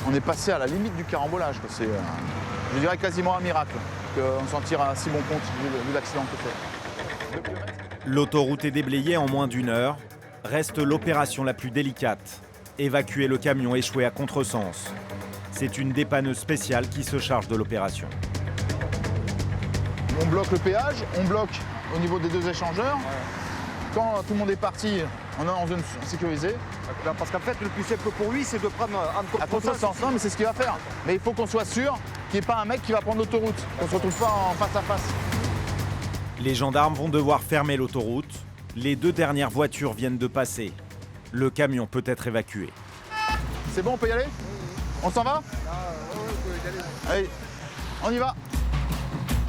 Speaker 8: On est passé à la limite du carambolage. C'est, je dirais, quasiment un miracle qu'on s'en tire à si bon compte vu l'accident que c'est.
Speaker 1: L'autoroute est déblayée en moins d'1 heure. Reste l'opération la plus délicate. Évacuer le camion échoué à contresens. C'est une dépanneuse spéciale qui se charge de l'opération.
Speaker 8: On bloque le péage, on bloque au niveau des 2 échangeurs. Quand tout le monde est parti, on est en zone sécurisée.
Speaker 2: Parce qu'en fait, le plus simple pour lui, c'est de prendre en contresens. Non, mais c'est ce qu'il va faire. Mais il faut qu'on soit sûr qu'il n'y ait pas un mec qui va prendre l'autoroute, qu'on ne se retrouve pas en face à face.
Speaker 1: Les gendarmes vont devoir fermer l'autoroute. Les 2 dernières voitures viennent de passer. Le camion peut être évacué.
Speaker 2: C'est bon, on peut y aller? On s'en va? Allez, on y va.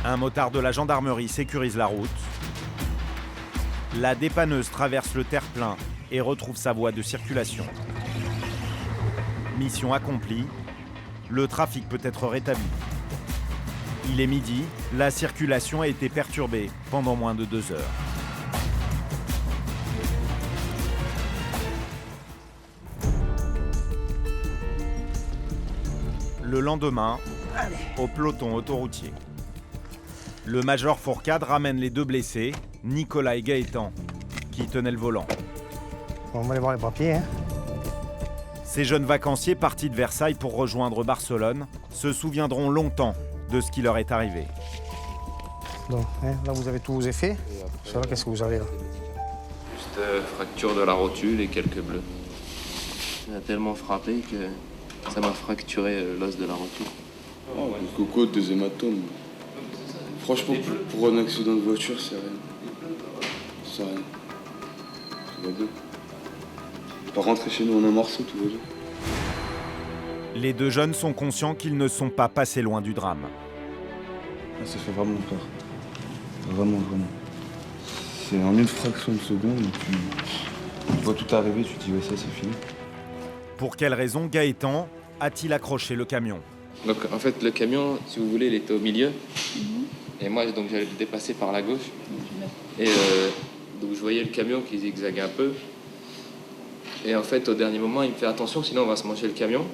Speaker 1: Un motard de la gendarmerie sécurise la route. La dépanneuse traverse le terre-plein et retrouve sa voie de circulation. Mission accomplie, le trafic peut être rétabli. Il est midi, la circulation a été perturbée pendant moins de 2 heures. Le lendemain, au peloton autoroutier. Le major Fourcade ramène les 2 blessés, Nicolas et Gaëtan, qui tenaient le volant.
Speaker 10: On va aller voir les papiers. Hein.
Speaker 1: Ces jeunes vacanciers partis de Versailles pour rejoindre Barcelone se souviendront longtemps de ce qui leur est arrivé.
Speaker 10: Donc, hein, là, vous avez tous vos effets. Sur là, qu'est-ce que vous avez là?
Speaker 9: Juste fracture de la rotule et quelques bleus. Ça m'a tellement frappé que ça m'a fracturé l'os de la rotule.
Speaker 11: Oh, le coco, 2 hématomes. Franchement, pour un accident de voiture, c'est rien. C'est rien. Tout va bien. On va rentrer chez nous en un morceau, tout va bien.
Speaker 1: Les 2 jeunes sont conscients qu'ils ne sont pas passés loin du drame.
Speaker 11: Ça fait vraiment peur. Vraiment, vraiment. C'est en une fraction de seconde, tu vois tout arriver, tu te dis ouais, ça c'est fini.
Speaker 1: Pour quelle raison Gaëtan a-t-il accroché le camion?
Speaker 9: Donc en fait, le camion, si vous voulez, il était au milieu. Et moi, donc j'allais le dépasser par la gauche. Et donc je voyais le camion qui zigzaguait un peu. Et en fait, au dernier moment, il me fait attention, sinon on va se manger le camion.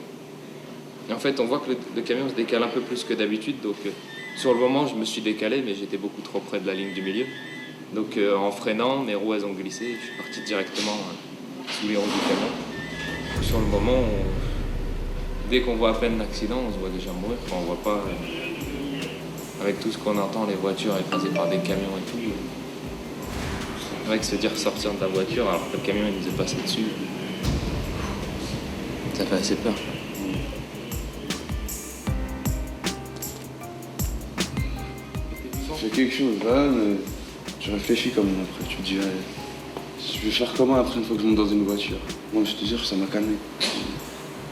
Speaker 9: Et en fait, on voit que le camion se décale un peu plus que d'habitude. Donc sur le moment, je me suis décalé, mais j'étais beaucoup trop près de la ligne du milieu. Donc en freinant, mes roues elles ont glissé. Je suis parti directement sous les roues du camion. Sur le moment, dès qu'on voit à peine l'accident, on se voit déjà mourir. Enfin, on voit pas, avec tout ce qu'on entend, les voitures écrasées par des camions et tout. C'est vrai que se dire sortir de la voiture alors que le camion il nous est passé dessus, ça fait assez peur.
Speaker 11: C'est quelque chose, là, mais tu réfléchis quand même après. Tu te dis, je vais faire comment après une fois que je monte dans une voiture? Moi, je te jure, ça m'a calmé.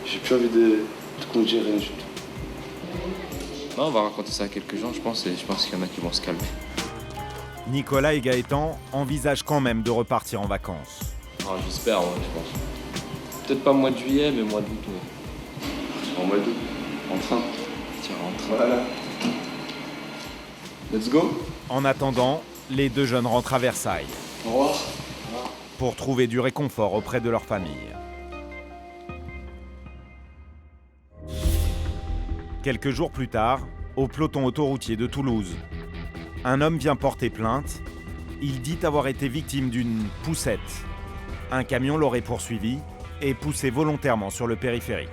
Speaker 11: J'ai plus envie de conduire rien du tout.
Speaker 9: Non, on va raconter ça à quelques gens, je pense, et je pense qu'il y en a qui vont se calmer.
Speaker 1: Nicolas et Gaëtan envisagent quand même de repartir en vacances.
Speaker 9: Ah, j'espère, ouais, je pense. Peut-être pas au mois de juillet, mais au mois d'août. Ouais.
Speaker 11: En mois d'août, en train.
Speaker 9: Tiens, en train.
Speaker 11: Voilà. Let's go.
Speaker 1: En attendant, les 2 jeunes rentrent à Versailles.
Speaker 11: Au revoir.
Speaker 1: Pour trouver du réconfort auprès de leur famille. Quelques jours plus tard, au peloton autoroutier de Toulouse, un homme vient porter plainte. Il dit avoir été victime d'une poussette. Un camion l'aurait poursuivi et poussé volontairement sur le périphérique.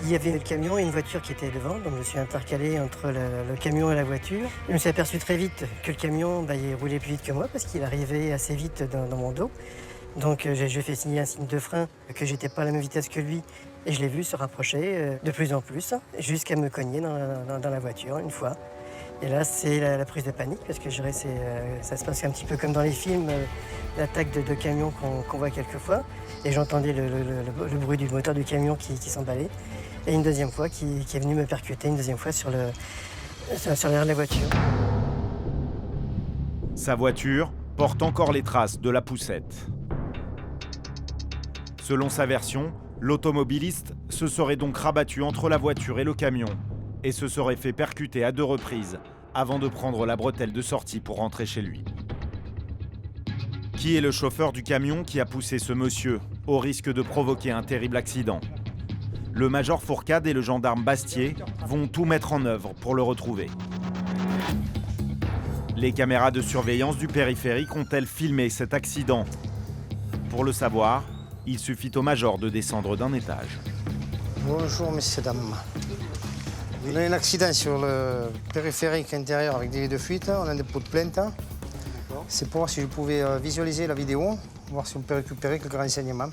Speaker 13: Il y avait le camion et une voiture qui était devant, donc je me suis intercalé entre le camion et la voiture. Je me suis aperçu très vite que le camion il roulait plus vite que moi parce qu'il arrivait assez vite dans mon dos. Donc j'ai fait signer un signe de frein, que j'étais pas à la même vitesse que lui. Et je l'ai vu se rapprocher de plus en plus, jusqu'à me cogner dans la voiture une fois. Et là, c'est la prise de panique, parce que je dirais, ça se passe un petit peu comme dans les films, l'attaque de camions qu'on voit quelquefois. Et j'entendais le bruit du moteur du camion qui s'emballait. Et une deuxième fois, qui est venu me percuter, une deuxième fois sur l'arrière de la voiture.
Speaker 1: Sa voiture porte encore les traces de la poussette. Selon sa version, l'automobiliste se serait donc rabattu entre la voiture et le camion et se serait fait percuter à 2 reprises avant de prendre la bretelle de sortie pour rentrer chez lui. Qui est le chauffeur du camion qui a poussé ce monsieur au risque de provoquer un terrible accident? Le major Fourcade et le gendarme Bastier vont tout mettre en œuvre pour le retrouver. Les caméras de surveillance du périphérique ont-elles filmé cet accident? Pour le savoir, il suffit au major de descendre d'un étage.
Speaker 10: Bonjour, messieurs, dames. Il y a eu un accident sur le périphérique intérieur avec des lits de fuite. On a un dépôt de plainte. C'est pour voir si je pouvais visualiser la vidéo, voir si on peut récupérer quelques renseignements.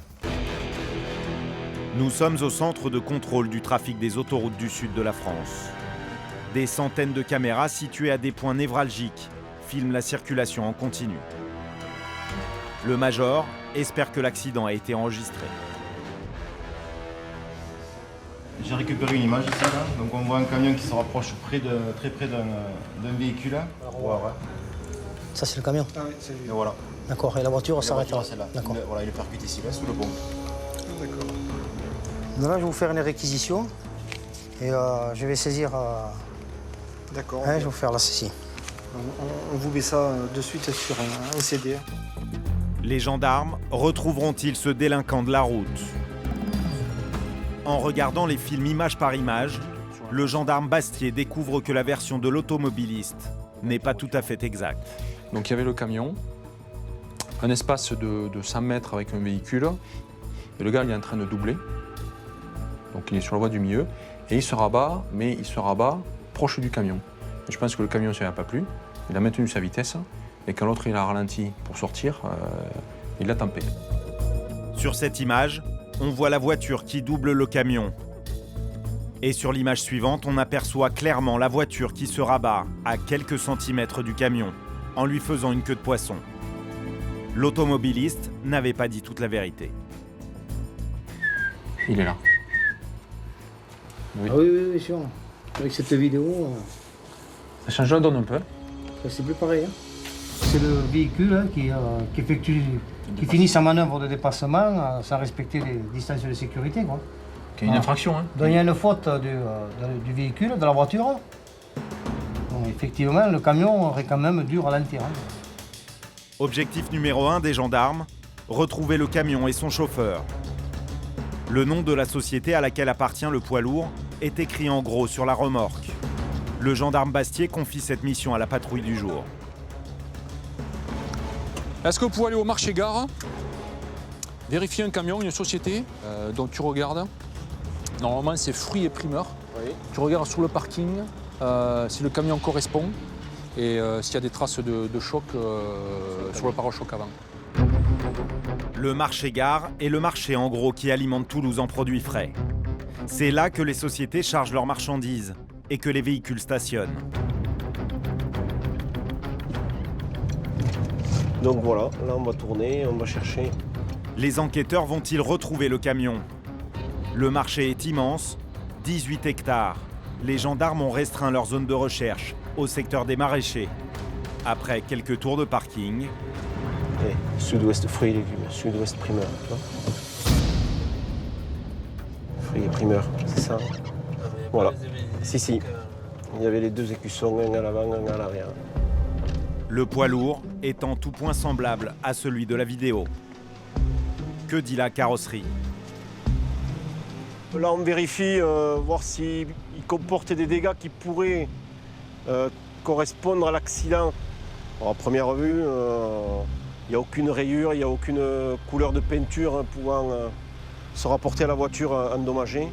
Speaker 1: Nous sommes au centre de contrôle du trafic des autoroutes du sud de la France. Des centaines de caméras situées à des points névralgiques filment la circulation en continu. Le major espère que l'accident a été enregistré.
Speaker 23: J'ai récupéré une image ici, là. Donc on voit un camion qui se rapproche très près d'un véhicule. Voilà.
Speaker 10: Ça c'est le camion.
Speaker 23: Ah oui, c'est lui. Et voilà.
Speaker 10: D'accord, et la voiture s'arrête là.
Speaker 23: D'accord. Voilà, il est percuté ici, là, sous le pont.
Speaker 10: D'accord. Là, je vais vous faire une réquisition et je vais saisir. D'accord. Je vais vous faire la saisie. On vous met ça de suite sur un CD.
Speaker 1: Les gendarmes retrouveront-ils ce délinquant de la route? En regardant les films image par image, le gendarme Bastier découvre que la version de l'automobiliste n'est pas tout à fait exacte.
Speaker 14: Donc il y avait le camion, un espace de 100 mètres avec un véhicule, et le gars il est en train de doubler, donc il est sur la voie du milieu, et il se rabat, mais il se rabat proche du camion. Et je pense que le camion ne s'y a pas plu, il a maintenu sa vitesse, et quand l'autre il a ralenti pour sortir, il l'a tempé.
Speaker 1: Sur cette image, on voit la voiture qui double le camion. Et sur l'image suivante, on aperçoit clairement la voiture qui se rabat à quelques centimètres du camion, en lui faisant une queue de poisson. L'automobiliste n'avait pas dit toute la vérité.
Speaker 14: Il est là.
Speaker 10: Oui. Ah oui, sûr. Avec cette vidéo...
Speaker 14: Ça change la donne un peu.
Speaker 10: C'est plus pareil. Hein. C'est le véhicule qui finit sa manœuvre de dépassement sans respecter les distances de sécurité. Quoi.
Speaker 14: Il y a une infraction. Hein.
Speaker 10: Donc il y a une faute du véhicule, de la voiture. Donc, effectivement, le camion aurait quand même dû ralentir. Hein.
Speaker 1: Objectif numéro 1 des gendarmes, retrouver le camion et son chauffeur. Le nom de la société à laquelle appartient le poids lourd est écrit en gros sur la remorque. Le gendarme Bastier confie cette mission à la patrouille du jour.
Speaker 14: Est-ce que vous pouvez aller au marché-gare, vérifier un camion, une société, donc tu regardes. Normalement, c'est fruits et primeurs. Oui. Tu regardes sur le parking si le camion correspond et s'il y a des traces de choc sur le pare-choc avant.
Speaker 1: Le marché-gare est le marché en gros qui alimente Toulouse en produits frais. C'est là que les sociétés chargent leurs marchandises et que les véhicules stationnent.
Speaker 15: Donc voilà, là on va tourner, on va chercher.
Speaker 1: Les enquêteurs vont-ils retrouver le camion? Le marché est immense, 18 hectares. Les gendarmes ont restreint leur zone de recherche au secteur des maraîchers. Après quelques tours de parking...
Speaker 15: Et sud-ouest fruits et légumes, sud-ouest primeur. Fruits et primeurs, c'est ça. Voilà. Si. Il y avait les deux écussons, un à l'avant, un à l'arrière.
Speaker 1: Le poids lourd est en tout point semblable à celui de la vidéo. Que dit la carrosserie?
Speaker 15: Là, on vérifie, voir s'il comporte des dégâts qui pourraient correspondre à l'accident. À première vue, il n'y a aucune rayure, il n'y a aucune couleur de peinture pouvant se rapporter à la voiture endommagée.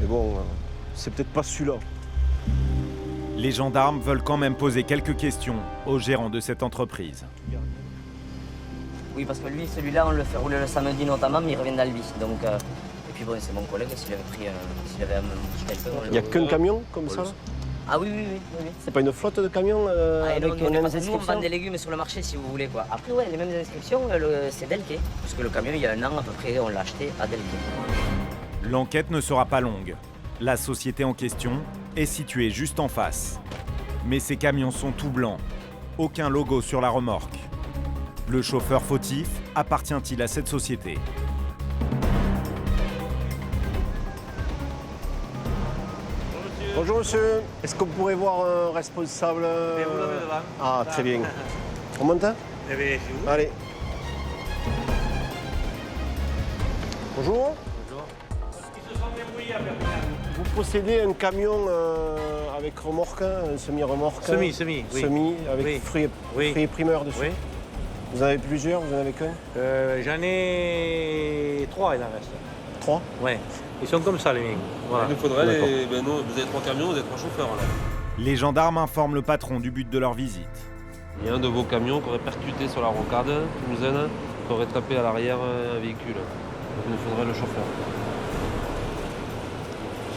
Speaker 15: Mais bon, c'est peut-être pas celui-là.
Speaker 1: Les gendarmes veulent quand même poser quelques questions au gérant de cette entreprise.
Speaker 16: Oui, parce que lui, celui-là, on le fait rouler le samedi notamment, mais il revient d'Albi. Donc, et puis bon, c'est mon collègue, s'il avait un petit quelque chose.
Speaker 15: Il n'y a qu'un camion comme ça là?
Speaker 16: Ah oui.
Speaker 15: C'est pas une flotte de camions avec une inscription?
Speaker 16: Nous, on vend des légumes sur le marché, si vous voulez. Quoi. Après, ouais, les mêmes inscriptions, c'est Delquet. Parce que le camion, il y a un an à peu près, on l'a acheté à Delquet.
Speaker 1: L'enquête ne sera pas longue. La société en question est située juste en face. Mais ces camions sont tout blancs. Aucun logo sur la remorque. Le chauffeur fautif appartient-il à cette société?
Speaker 15: Bonjour monsieur, est-ce qu'on pourrait voir un responsable?
Speaker 3: Vous l'avez devant.
Speaker 15: Ah, très bien. On monte? Allez. Bonjour. Vous possédez un camion avec remorque, un semi-remorque?
Speaker 3: Semi, oui.
Speaker 15: Semi, avec fruits et primeurs dessus? Oui. Vous en avez plusieurs? Vous en avez qu'un?
Speaker 3: J'en ai 3, il en reste.
Speaker 15: 3?
Speaker 3: Ouais. Ils sont comme ça, les miens. Voilà.
Speaker 17: Il nous faudrait nous, vous avez 3 camions, vous avez 3 chauffeurs. Là.
Speaker 1: Les gendarmes informent le patron du but de leur visite.
Speaker 17: Il y a un de vos camions qui aurait percuté sur la rocade toulousaine, qui aurait tapé à l'arrière un véhicule. Donc il nous faudrait le chauffeur.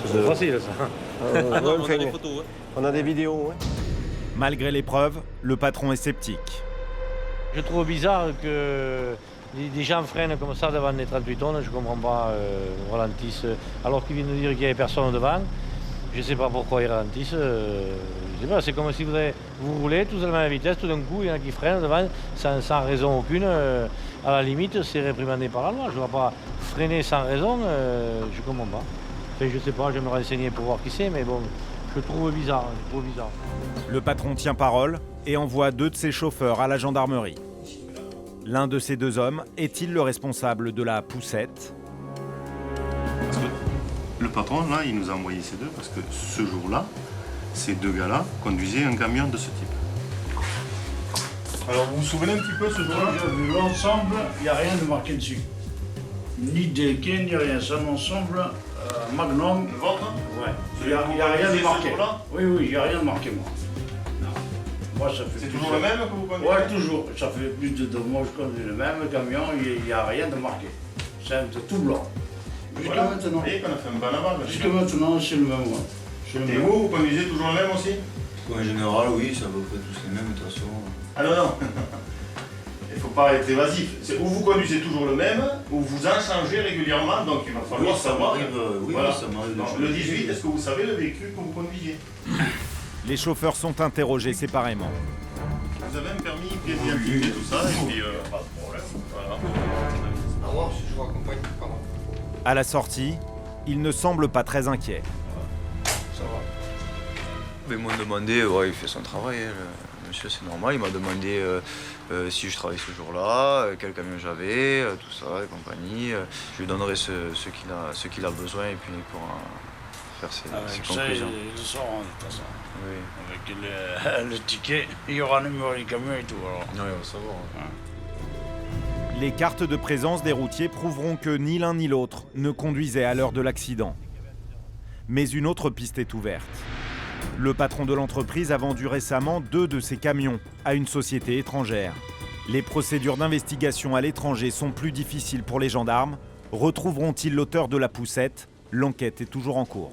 Speaker 15: C'est
Speaker 17: facile ça.
Speaker 15: on a
Speaker 17: des
Speaker 15: des
Speaker 17: photos. Ouais.
Speaker 15: On a des vidéos. Ouais.
Speaker 1: Malgré l'épreuve, le patron est sceptique.
Speaker 6: Je trouve bizarre que des gens freinent comme ça devant les 38 tonnes, je ne comprends pas, ralentissent, alors qu'ils viennent de dire qu'il n'y avait personne devant. Je ne sais pas pourquoi ils ralentissent. Je sais pas, c'est comme si vous roulez tous à la même vitesse, tout d'un coup, il y en a qui freinent devant sans raison aucune. À la limite, c'est réprimandé par la loi. Je ne vois pas freiner sans raison, je ne comprends pas. Enfin, je ne sais pas, je vais me renseigner pour voir qui c'est, mais bon, je trouve bizarre.
Speaker 1: Le patron tient parole et envoie 2 de ses chauffeurs à la gendarmerie. L'un de ces 2 hommes est-il le responsable de la poussette?
Speaker 18: Parce que le patron, là, il nous a envoyé ces 2 parce que ce jour-là, ces 2 gars-là conduisaient un camion de ce type. Alors, vous vous souvenez un petit peu ce jour-là?
Speaker 19: L'ensemble, il n'y a rien de marqué dessus. Ni déquet, ni rien. C'est un ensemble Magnum.
Speaker 18: Le vôtre?
Speaker 19: Ouais. Il n'y a rien de marqué. Oui, il n'y a rien de marqué, moi. Moi, ça fait.
Speaker 18: C'est toujours le même que vous conduisez?
Speaker 19: Ouais, toujours. Ça fait plus de 2 mois que je conduis le même camion, il n'y a rien de marqué. C'est tout blanc. Jusqu'à
Speaker 18: Voilà.
Speaker 19: maintenant.
Speaker 18: Vous voyez qu'on a fait un bon aval.
Speaker 19: Jusqu'à maintenant, c'est le même, ouais.
Speaker 18: Et vous conduisez toujours le même aussi?
Speaker 20: En général, oui, c'est à peu près tous les mêmes, de toute façon.
Speaker 18: Ah non. Il ne faut pas être évasif. C'est ou vous conduisez toujours le même, ou vous en changez régulièrement, donc il va falloir savoir.
Speaker 20: Oui,
Speaker 18: Voilà.
Speaker 20: ça m'arrive.
Speaker 18: Donc, le 18, est-ce que vous savez le véhicule que vous conduisiez?
Speaker 1: Les chauffeurs sont interrogés séparément.
Speaker 18: Vous avez un permis bien identifié, tout ça, et puis pas de problème. Voilà.
Speaker 20: Au revoir, si je vous accompagne, pardon.
Speaker 1: À la sortie, il ne semble pas très inquiet.
Speaker 20: Ça va. Mais ils m'ont demandé, ouais, il fait son travail, hein, le monsieur, c'est normal. Il m'a demandé si je travaillais ce jour-là, quel camion j'avais, tout ça, et compagnie. Je lui donnerai ce qu'il a besoin et puis il pourra faire ses conclusions.
Speaker 19: Ils le sauront de toute façon.
Speaker 20: Oui.
Speaker 19: Avec le ticket, il y aura le numéro du camion et tout. Alors.
Speaker 20: Oui, on va savoir. Ouais.
Speaker 1: Les cartes de présence des routiers prouveront que ni l'un ni l'autre ne conduisait à l'heure de l'accident. Mais une autre piste est ouverte. Le patron de l'entreprise a vendu récemment 2 de ses camions à une société étrangère. Les procédures d'investigation à l'étranger sont plus difficiles pour les gendarmes. Retrouveront-ils l'auteur de la poussette? L'enquête est toujours en cours.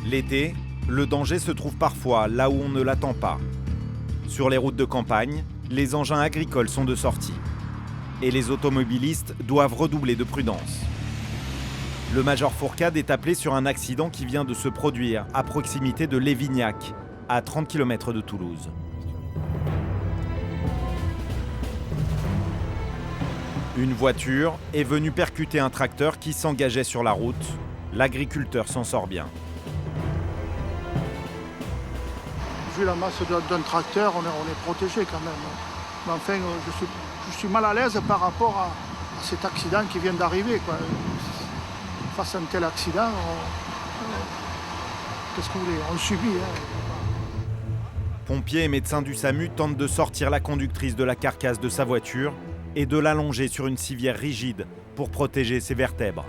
Speaker 1: L'été, le danger se trouve parfois là où on ne l'attend pas. Sur les routes de campagne, les engins agricoles sont de sortie. Et les automobilistes doivent redoubler de prudence. Le major Fourcade est appelé sur un accident qui vient de se produire à proximité de Lévignac, à 30 km de Toulouse. Une voiture est venue percuter un tracteur qui s'engageait sur la route. L'agriculteur s'en sort bien.
Speaker 25: Vu la masse d'un tracteur, on est protégé quand même. Mais enfin, je suis mal à l'aise par rapport à cet accident qui vient d'arriver. Face à un tel accident, qu'est-ce que vous voulez? On le subit.
Speaker 1: Pompiers et médecins du SAMU tentent de sortir la conductrice de la carcasse de sa voiture et de l'allonger sur une civière rigide pour protéger ses vertèbres.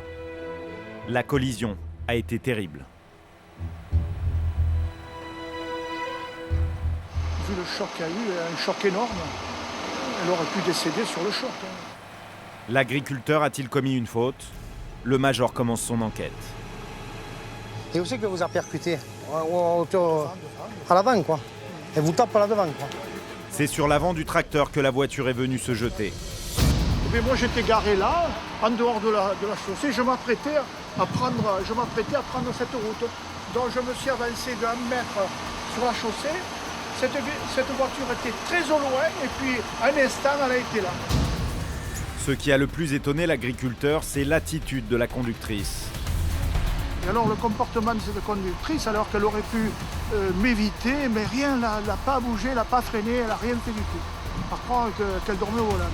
Speaker 1: La collision a été terrible.
Speaker 25: Vu le choc qu'il y a eu, un choc énorme, elle aurait pu décéder sur le choc.
Speaker 1: L'agriculteur a-t-il commis une faute? Le major commence son enquête.
Speaker 10: Et où c'est que vous a percuté? À l'avant, quoi. Et vous tape à l'avant, quoi.
Speaker 1: C'est sur l'avant du tracteur que la voiture est venue se jeter.
Speaker 25: Mais moi j'étais garé là, en dehors de la chaussée, je m'apprêtais à prendre cette route. Donc je me suis avancé d'1 mètre sur la chaussée. Cette voiture était très au loin et puis un instant elle a été là.
Speaker 1: Ce qui a le plus étonné l'agriculteur, c'est l'attitude de la conductrice.
Speaker 25: Et alors le comportement de cette conductrice, alors qu'elle aurait pu m'éviter, mais rien, elle n'a pas bougé, elle n'a pas freiné, elle n'a rien fait du tout. Par contre qu'elle dormait au volant.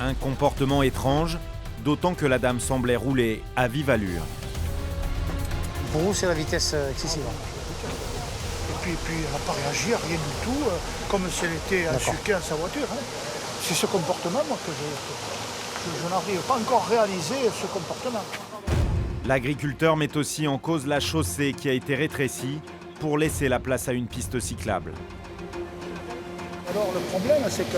Speaker 1: Un comportement étrange, d'autant que la dame semblait rouler à vive allure.
Speaker 10: Pour vous, c'est la vitesse excessive.
Speaker 25: Et puis elle n'a pas réagi à rien du tout, comme si elle était insultée à sa voiture. C'est ce comportement, moi, que je n'arrive pas encore à réaliser ce comportement.
Speaker 1: L'agriculteur met aussi en cause la chaussée qui a été rétrécie pour laisser la place à une piste cyclable.
Speaker 25: Alors le problème, c'est que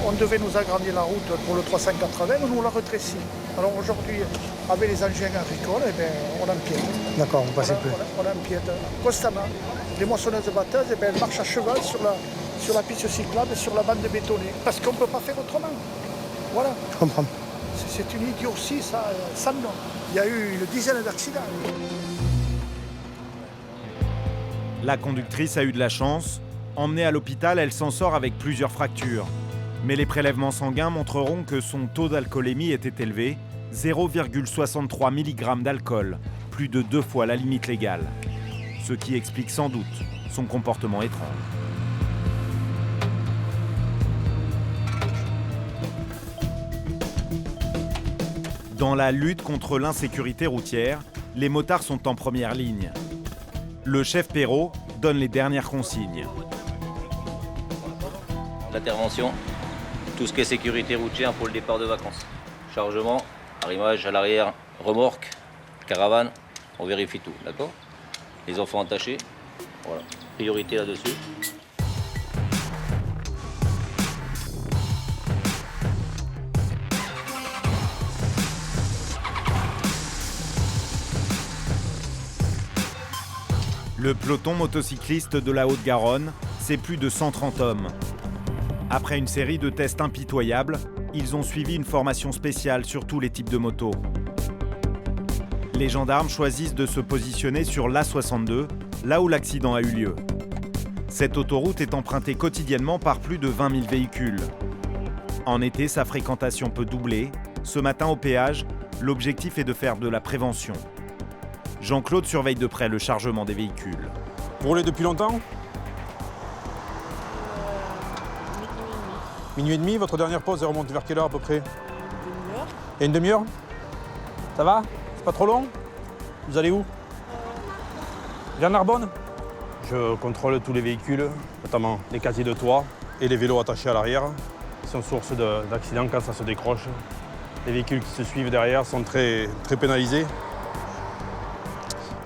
Speaker 25: on devait nous agrandir la route pour le 380, on nous l'a rétréci. Alors aujourd'hui, avec les engins agricoles, eh bien, on empiète.
Speaker 10: D'accord, vous passez plus.
Speaker 25: On empiète constamment. Les moissonneuses batteuses, eh bien, elles marchent à cheval sur la piste cyclable et sur la bande bétonnée. Parce qu'on ne peut pas faire autrement. Voilà.
Speaker 10: Je comprends.
Speaker 25: C'est une idiotie, ça, sans nom. Il y a eu une dizaine d'accidents.
Speaker 1: La conductrice a eu de la chance. Emmenée à l'hôpital, elle s'en sort avec plusieurs fractures. Mais les prélèvements sanguins montreront que son taux d'alcoolémie était élevé, 0,63 mg d'alcool, plus de 2 fois la limite légale. Ce qui explique sans doute son comportement étrange. Dans la lutte contre l'insécurité routière, les motards sont en première ligne. Le chef Perrault donne les dernières consignes.
Speaker 4: L'intervention, tout ce qui est sécurité routière pour le départ de vacances. Chargement, arrimage à l'arrière, remorque, caravane, on vérifie tout, d'accord? Les enfants attachés, voilà, priorité là-dessus.
Speaker 1: Le peloton motocycliste de la Haute-Garonne, c'est plus de 130 hommes. Après une série de tests impitoyables, ils ont suivi une formation spéciale sur tous les types de motos. Les gendarmes choisissent de se positionner sur l'A62, là où l'accident a eu lieu. Cette autoroute est empruntée quotidiennement par plus de 20 000 véhicules. En été, sa fréquentation peut doubler. Ce matin, au péage, l'objectif est de faire de la prévention. Jean-Claude surveille de près le chargement des véhicules.
Speaker 23: Vous roulez depuis longtemps? Minuit et demi, votre dernière pause, elle remonte vers quelle heure à peu près?
Speaker 5: Demi-heure.
Speaker 23: Et une demi-heure? Ça va? C'est pas trop long? Vous allez où? Vers Narbonne? Je contrôle tous les véhicules, notamment les casiers de toit et les vélos attachés à l'arrière. Ils sont source d'accidents quand ça se décroche. Les véhicules qui se suivent derrière sont très pénalisés.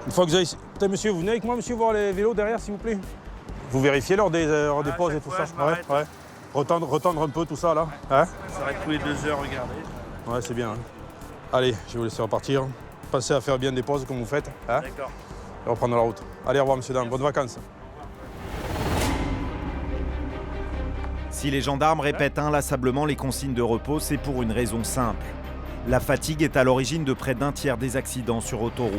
Speaker 23: Une fois que vous avez... Putain, monsieur, vous venez avec moi, monsieur, voir les vélos derrière, s'il vous plaît? Vous vérifiez lors des pauses et tout ça? Ouais. Retendre un peu tout ça, là. Hein?
Speaker 5: Ça s'arrête tous les 2 heures, regardez.
Speaker 23: Ouais, c'est bien. Hein. Allez, je vais vous laisser repartir. Pensez à faire bien des pauses comme vous faites. Hein?
Speaker 5: D'accord.
Speaker 23: Et reprendre la route. Allez, au revoir, monsieur, dames. Bonnes vacances.
Speaker 1: Si les gendarmes répètent inlassablement les consignes de repos, c'est pour une raison simple. La fatigue est à l'origine de près d'un tiers des accidents sur autoroute.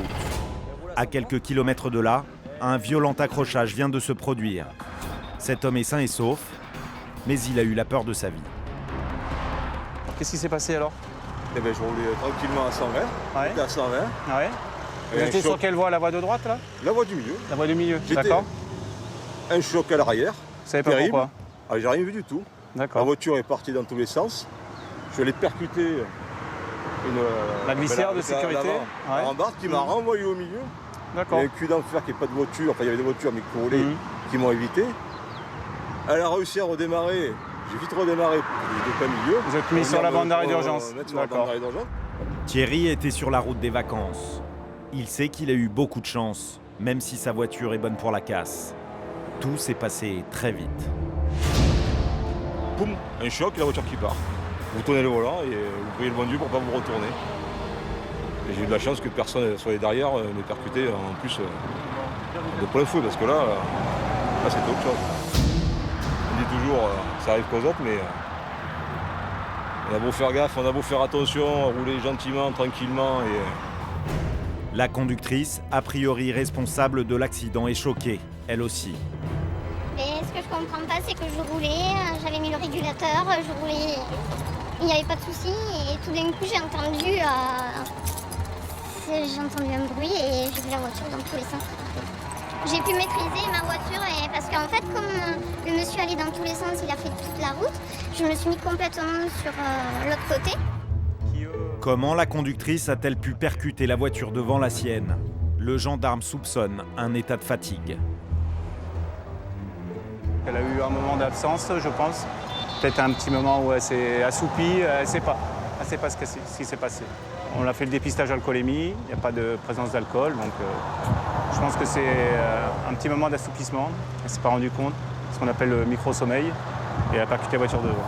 Speaker 1: À quelques kilomètres de là, un violent accrochage vient de se produire. Cet homme est sain et sauf, mais il a eu la peur de sa vie.
Speaker 23: Qu'est-ce qui s'est passé alors?
Speaker 12: Eh ben, je roulais tranquillement à 120.
Speaker 23: Ouais.
Speaker 12: J'étais à 120.
Speaker 23: Ouais. Vous étiez sur quelle voie? La voie de droite là?
Speaker 12: La voie du milieu.
Speaker 23: La voie du milieu,
Speaker 12: J'étais
Speaker 23: d'accord.
Speaker 12: Un choc à l'arrière.
Speaker 23: Vous savez pas
Speaker 12: terrible.
Speaker 23: pourquoi?
Speaker 12: Ah, j'ai rien vu du tout.
Speaker 23: D'accord.
Speaker 12: La voiture est partie dans tous les sens. Je l'ai percuté
Speaker 23: la glissière de sécurité
Speaker 12: la rambarde qui m'a renvoyé au milieu.
Speaker 23: D'accord.
Speaker 12: Il y a un cul d'enfer qui n'est pas de voiture. Enfin, il y avait des voitures mais qui roulaient, qui m'ont évité. Elle a réussi à redémarrer. J'ai vite redémarré. J'étais pas au milieu.
Speaker 23: Vous êtes mis sur la bande d'arrêt d'urgence.
Speaker 12: D'accord.
Speaker 1: Thierry était sur la route des vacances. Il sait qu'il a eu beaucoup de chance, même si sa voiture est bonne pour la casse. Tout s'est passé très vite.
Speaker 12: Boum, un choc et la voiture qui part. Vous tournez le volant et vous prenez le bon Dieu pour ne pas vous retourner. Et j'ai eu de la chance que personne soit derrière m'ait percuté en plus de plein feu, parce que là c'était autre chose. On dit toujours, ça arrive qu'aux autres, mais on a beau faire gaffe, on a beau faire attention, rouler gentiment, tranquillement.
Speaker 1: La conductrice, a priori responsable de l'accident, est choquée, elle aussi.
Speaker 22: Mais ce que je comprends pas, c'est que je roulais, j'avais mis le régulateur, je roulais, il n'y avait pas de souci, et tout d'un coup j'ai entendu un bruit et j'ai vu la voiture dans tous les sens. J'ai pu maîtriser ma voiture parce qu'en fait, comme le monsieur allait dans tous les sens, il a fait toute la route, je me suis mis complètement sur l'autre côté.
Speaker 1: Comment la conductrice a-t-elle pu percuter la voiture devant la sienne? Le gendarme soupçonne un état de fatigue.
Speaker 10: Elle a eu un moment d'absence, je pense. Peut-être un petit moment où elle s'est assoupie, elle ne sait pas ce qui s'est passé. On a fait le dépistage alcoolémie, il n'y a pas de présence d'alcool, donc je pense que c'est un petit moment d'assoupissement. Elle ne s'est pas rendue compte, ce qu'on appelle le micro-sommeil, et elle a percuté la voiture devant.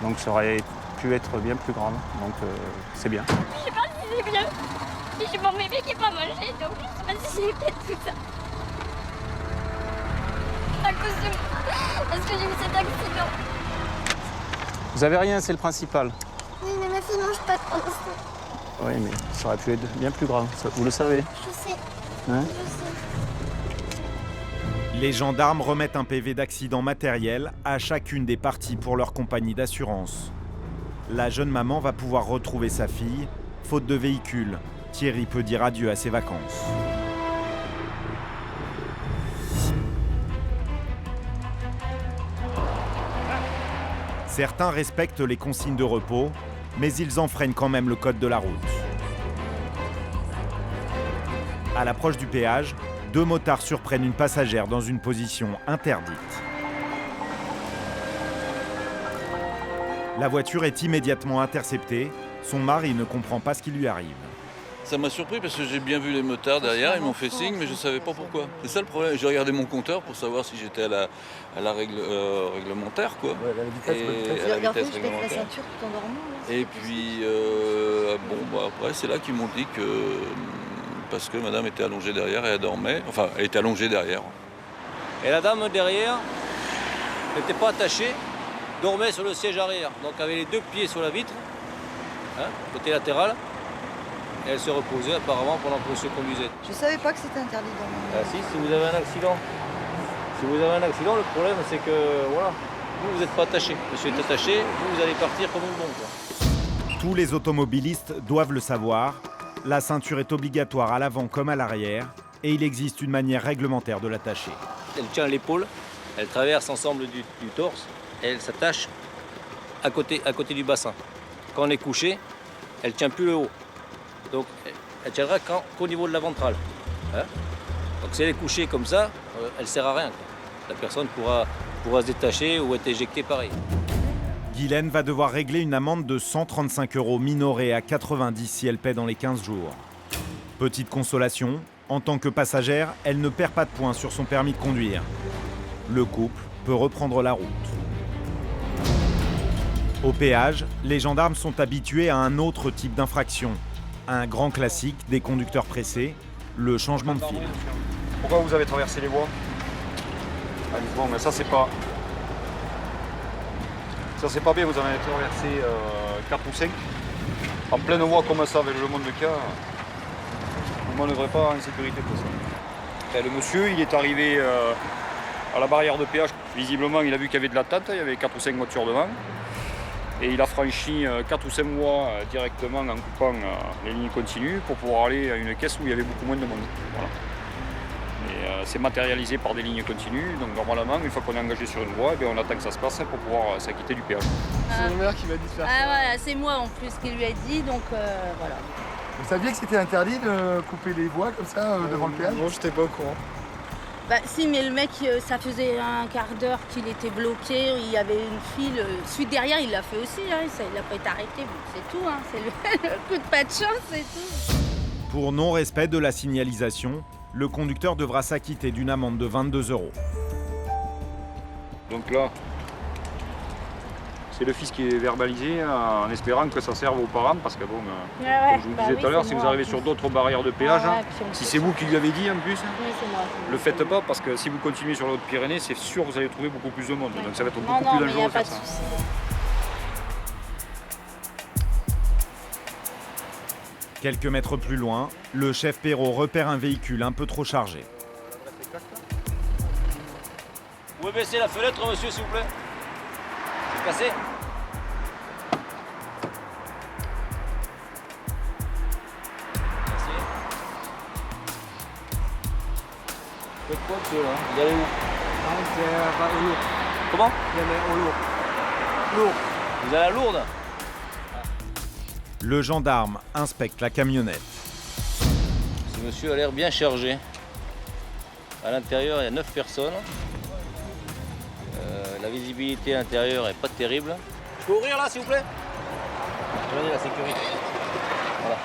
Speaker 23: Donc ça aurait pu être bien plus grave. Donc c'est bien.
Speaker 22: Je sais pas si c'est bien. J'ai mon bébé qui n'est pas mangé, donc je sais pas si j'ai fait tout ça. À cause de moi. Parce que j'ai eu cet accident.
Speaker 23: Vous avez rien, c'est le principal.
Speaker 22: Oui, mais ma fille mange pas pour l'instant.
Speaker 23: Oui, mais ça aurait pu être bien plus grave, vous le savez.
Speaker 22: Je sais.
Speaker 23: Hein?
Speaker 22: Je sais.
Speaker 1: Les gendarmes remettent un PV d'accident matériel à chacune des parties pour leur compagnie d'assurance. La jeune maman va pouvoir retrouver sa fille. Faute de véhicule, Thierry peut dire adieu à ses vacances. Certains respectent les consignes de repos, mais ils enfreignent quand même le code de la route. À l'approche du péage, 2 motards surprennent une passagère dans une position interdite. La voiture est immédiatement interceptée. Son mari ne comprend pas ce qui lui arrive.
Speaker 2: Ça m'a surpris parce que j'ai bien vu les motards derrière, ils m'ont fait signe, mais je ne savais pas pourquoi. C'est ça le problème. J'ai regardé mon compteur pour savoir si j'étais à la règle réglementaire, quoi.
Speaker 23: Ouais, à la vitesse,
Speaker 2: à la vitesse réglementaire.
Speaker 7: La ceinture tout en dormant, là.
Speaker 2: Et puis, après, c'est là qu'ils m'ont dit que parce que madame était allongée derrière et elle dormait, enfin, elle était allongée derrière.
Speaker 4: Et la dame derrière n'était pas attachée, dormait sur le siège arrière. Donc avait les 2 pieds sur la vitre, côté latéral. Et elle se reposait apparemment pendant que monsieur conduisait.
Speaker 7: Je savais pas que c'était interdit de dormir.
Speaker 4: Ah si vous avez un accident. Si vous avez un accident, le problème c'est que voilà, vous n'êtes pas attaché. Monsieur est attaché, vous allez partir comme une bombe, quoi.
Speaker 1: Tous les automobilistes doivent le savoir. La ceinture est obligatoire à l'avant comme à l'arrière et il existe une manière réglementaire de l'attacher.
Speaker 4: Elle tient l'épaule, elle traverse l'ensemble du torse et elle s'attache à côté du bassin. Quand on est couché, elle ne tient plus le haut. Donc elle tiendra qu'au niveau de la ventrale. Donc si elle est couchée comme ça, elle ne sert à rien, quoi. La personne pourra se détacher ou être éjectée pareil.
Speaker 1: Guylaine va devoir régler une amende de 135 € minorée à 90 si elle paie dans les 15 jours. Petite consolation, en tant que passagère, elle ne perd pas de points sur son permis de conduire. Le couple peut reprendre la route. Au péage, les gendarmes sont habitués à un autre type d'infraction. Un grand classique des conducteurs pressés, le changement de fil.
Speaker 23: Pourquoi vous avez traversé les voies? Bon, mais ça c'est pas... Ça c'est pas bien, vous en avez traversé 4 ou 5. En pleine voie comme ça, avec le monde de cas, vous ne manœuvrez pas en sécurité pour ça. Et le monsieur, il est arrivé à la barrière de péage. Visiblement, il a vu qu'il y avait de l'attente, il y avait 4 ou 5 voitures devant. Et il a franchi 4 ou 5 voies directement en coupant les lignes continues pour pouvoir aller à une caisse où il y avait beaucoup moins de monde. Voilà. Et c'est matérialisé par des lignes continues, donc normalement, une fois qu'on est engagé sur une voie, on attend que ça se passe pour pouvoir s'acquitter du péage.
Speaker 7: C'est mon mère qui m'a dit de faire ça. Ah voilà, c'est moi en plus qui lui a dit, donc voilà.
Speaker 8: Vous saviez que c'était interdit de couper les voies comme ça devant le péage?
Speaker 15: Non, j'étais pas au courant.
Speaker 7: Bah si, mais le mec, ça faisait un quart d'heure qu'il était bloqué, il y avait une file. Celui derrière, il l'a fait aussi, hein, il n'a pas été arrêté, bon, c'est tout, hein, c'est le coup de pas de chance, c'est tout.
Speaker 1: Pour non-respect de la signalisation, le conducteur devra s'acquitter d'une amende de 22 €.
Speaker 23: Donc là, c'est le fils qui est verbalisé en espérant que ça serve aux parents parce que bon, comme je vous disais tout à l'heure, si vous arrivez sur d'autres barrières de péage, si c'est vous qui lui avez dit en plus, le faites pas parce que si vous continuez sur la Haute-Pyrénées, c'est sûr que vous allez trouver beaucoup plus de monde. Donc ça va être beaucoup plus dangereux de faire ça.
Speaker 1: Quelques mètres plus loin, le chef Perrault repère un véhicule un peu trop chargé.
Speaker 4: Vous pouvez baisser la fenêtre, monsieur, s'il vous plaît? C'est cassé? Faites quoi, monsieur, là? Vous allez où?
Speaker 8: Au lourd.
Speaker 4: Comment?
Speaker 8: Au lourd. Lourd.
Speaker 4: Vous allez à Lourdes?
Speaker 1: Le gendarme inspecte la camionnette.
Speaker 4: Ce monsieur a l'air bien chargé. À l'intérieur, il y a 9 personnes. La visibilité à l'intérieur n'est pas terrible. Je peux ouvrir là, s'il vous plaît? Regardez la sécurité. Voilà.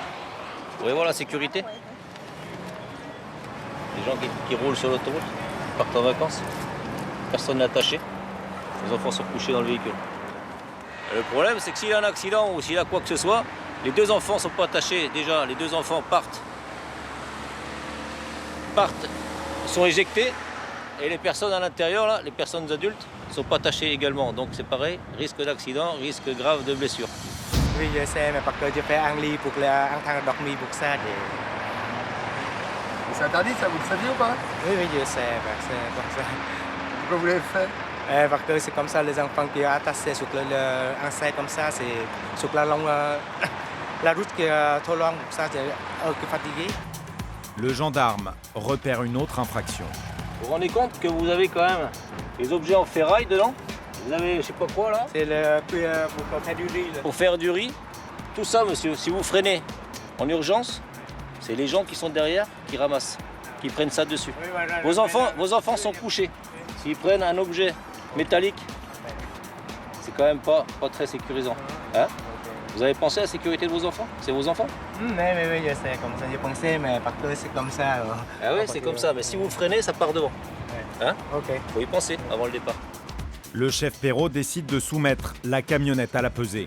Speaker 4: Vous pouvez voir la sécurité? Les gens qui roulent sur l'autoroute, qui partent en vacances. Personne n'est attaché. Les enfants sont couchés dans le véhicule. Le problème, c'est que s'il a un accident ou s'il a quoi que ce soit, les deux enfants ne sont pas attachés. Déjà, les deux enfants partent, sont éjectés. Et les personnes à l'intérieur, là, les personnes adultes, ne sont pas attachées également. Donc c'est pareil, risque d'accident, risque grave de blessure.
Speaker 9: Oui, je sais, mais parce que je fais un lit pour un train dormir pour ça.
Speaker 8: C'est interdit ça, vous le saviez ou pas?
Speaker 9: Oui, oui, je sais, c'est comme ça.
Speaker 8: Pourquoi vous l'avez fait?
Speaker 9: Parce que c'est comme ça, les enfants qui sont attachés sur un sac comme ça, c'est sur la route qui est trop longue, pour ça, c'est eux qui sont fatigués.
Speaker 1: Le gendarme repère une autre infraction.
Speaker 4: Vous vous rendez compte que vous avez quand même des objets en ferraille dedans? Vous avez je sais pas quoi là?
Speaker 9: C'est pour faire du riz.
Speaker 4: Pour faire du riz. Tout ça, monsieur, si vous freinez en urgence, c'est les gens qui sont derrière qui ramassent, qui prennent ça dessus.
Speaker 9: Oui, voilà,
Speaker 4: vos enfants sont couchés. S'ils prennent un objet métallique, c'est quand même pas très sécurisant. Hein? Vous avez pensé à la sécurité de vos enfants? C'est vos enfants?
Speaker 9: Oui, je sais, comme ça j'ai pensé, mais parce que c'est comme ça.
Speaker 4: Ah oui, c'est comme ça, mais si vous freinez, ça part devant. Hein?
Speaker 9: Ok.
Speaker 4: Faut y penser avant le départ.
Speaker 1: Le chef Perrault décide de soumettre la camionnette à la pesée.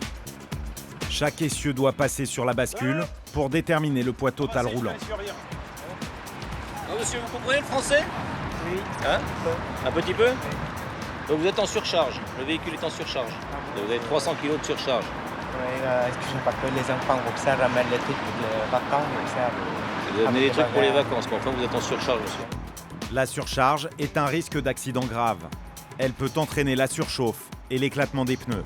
Speaker 1: Chaque essieu doit passer sur la bascule pour déterminer le poids total roulant.
Speaker 4: Ah, monsieur, vous comprenez le français?
Speaker 9: Oui.
Speaker 4: Hein? Un petit peu? Donc vous êtes en surcharge, le véhicule est en surcharge. Et vous avez 300 kg de surcharge.
Speaker 9: Oui, excusez-moi, parce que les enfants comme ça ramènent les trucs pour les vacances. Comme ça,
Speaker 4: vous avez amené des trucs pour les vacances, mais enfin vous êtes en surcharge, monsieur.
Speaker 1: La surcharge est un risque d'accident grave. Elle peut entraîner la surchauffe et l'éclatement des pneus.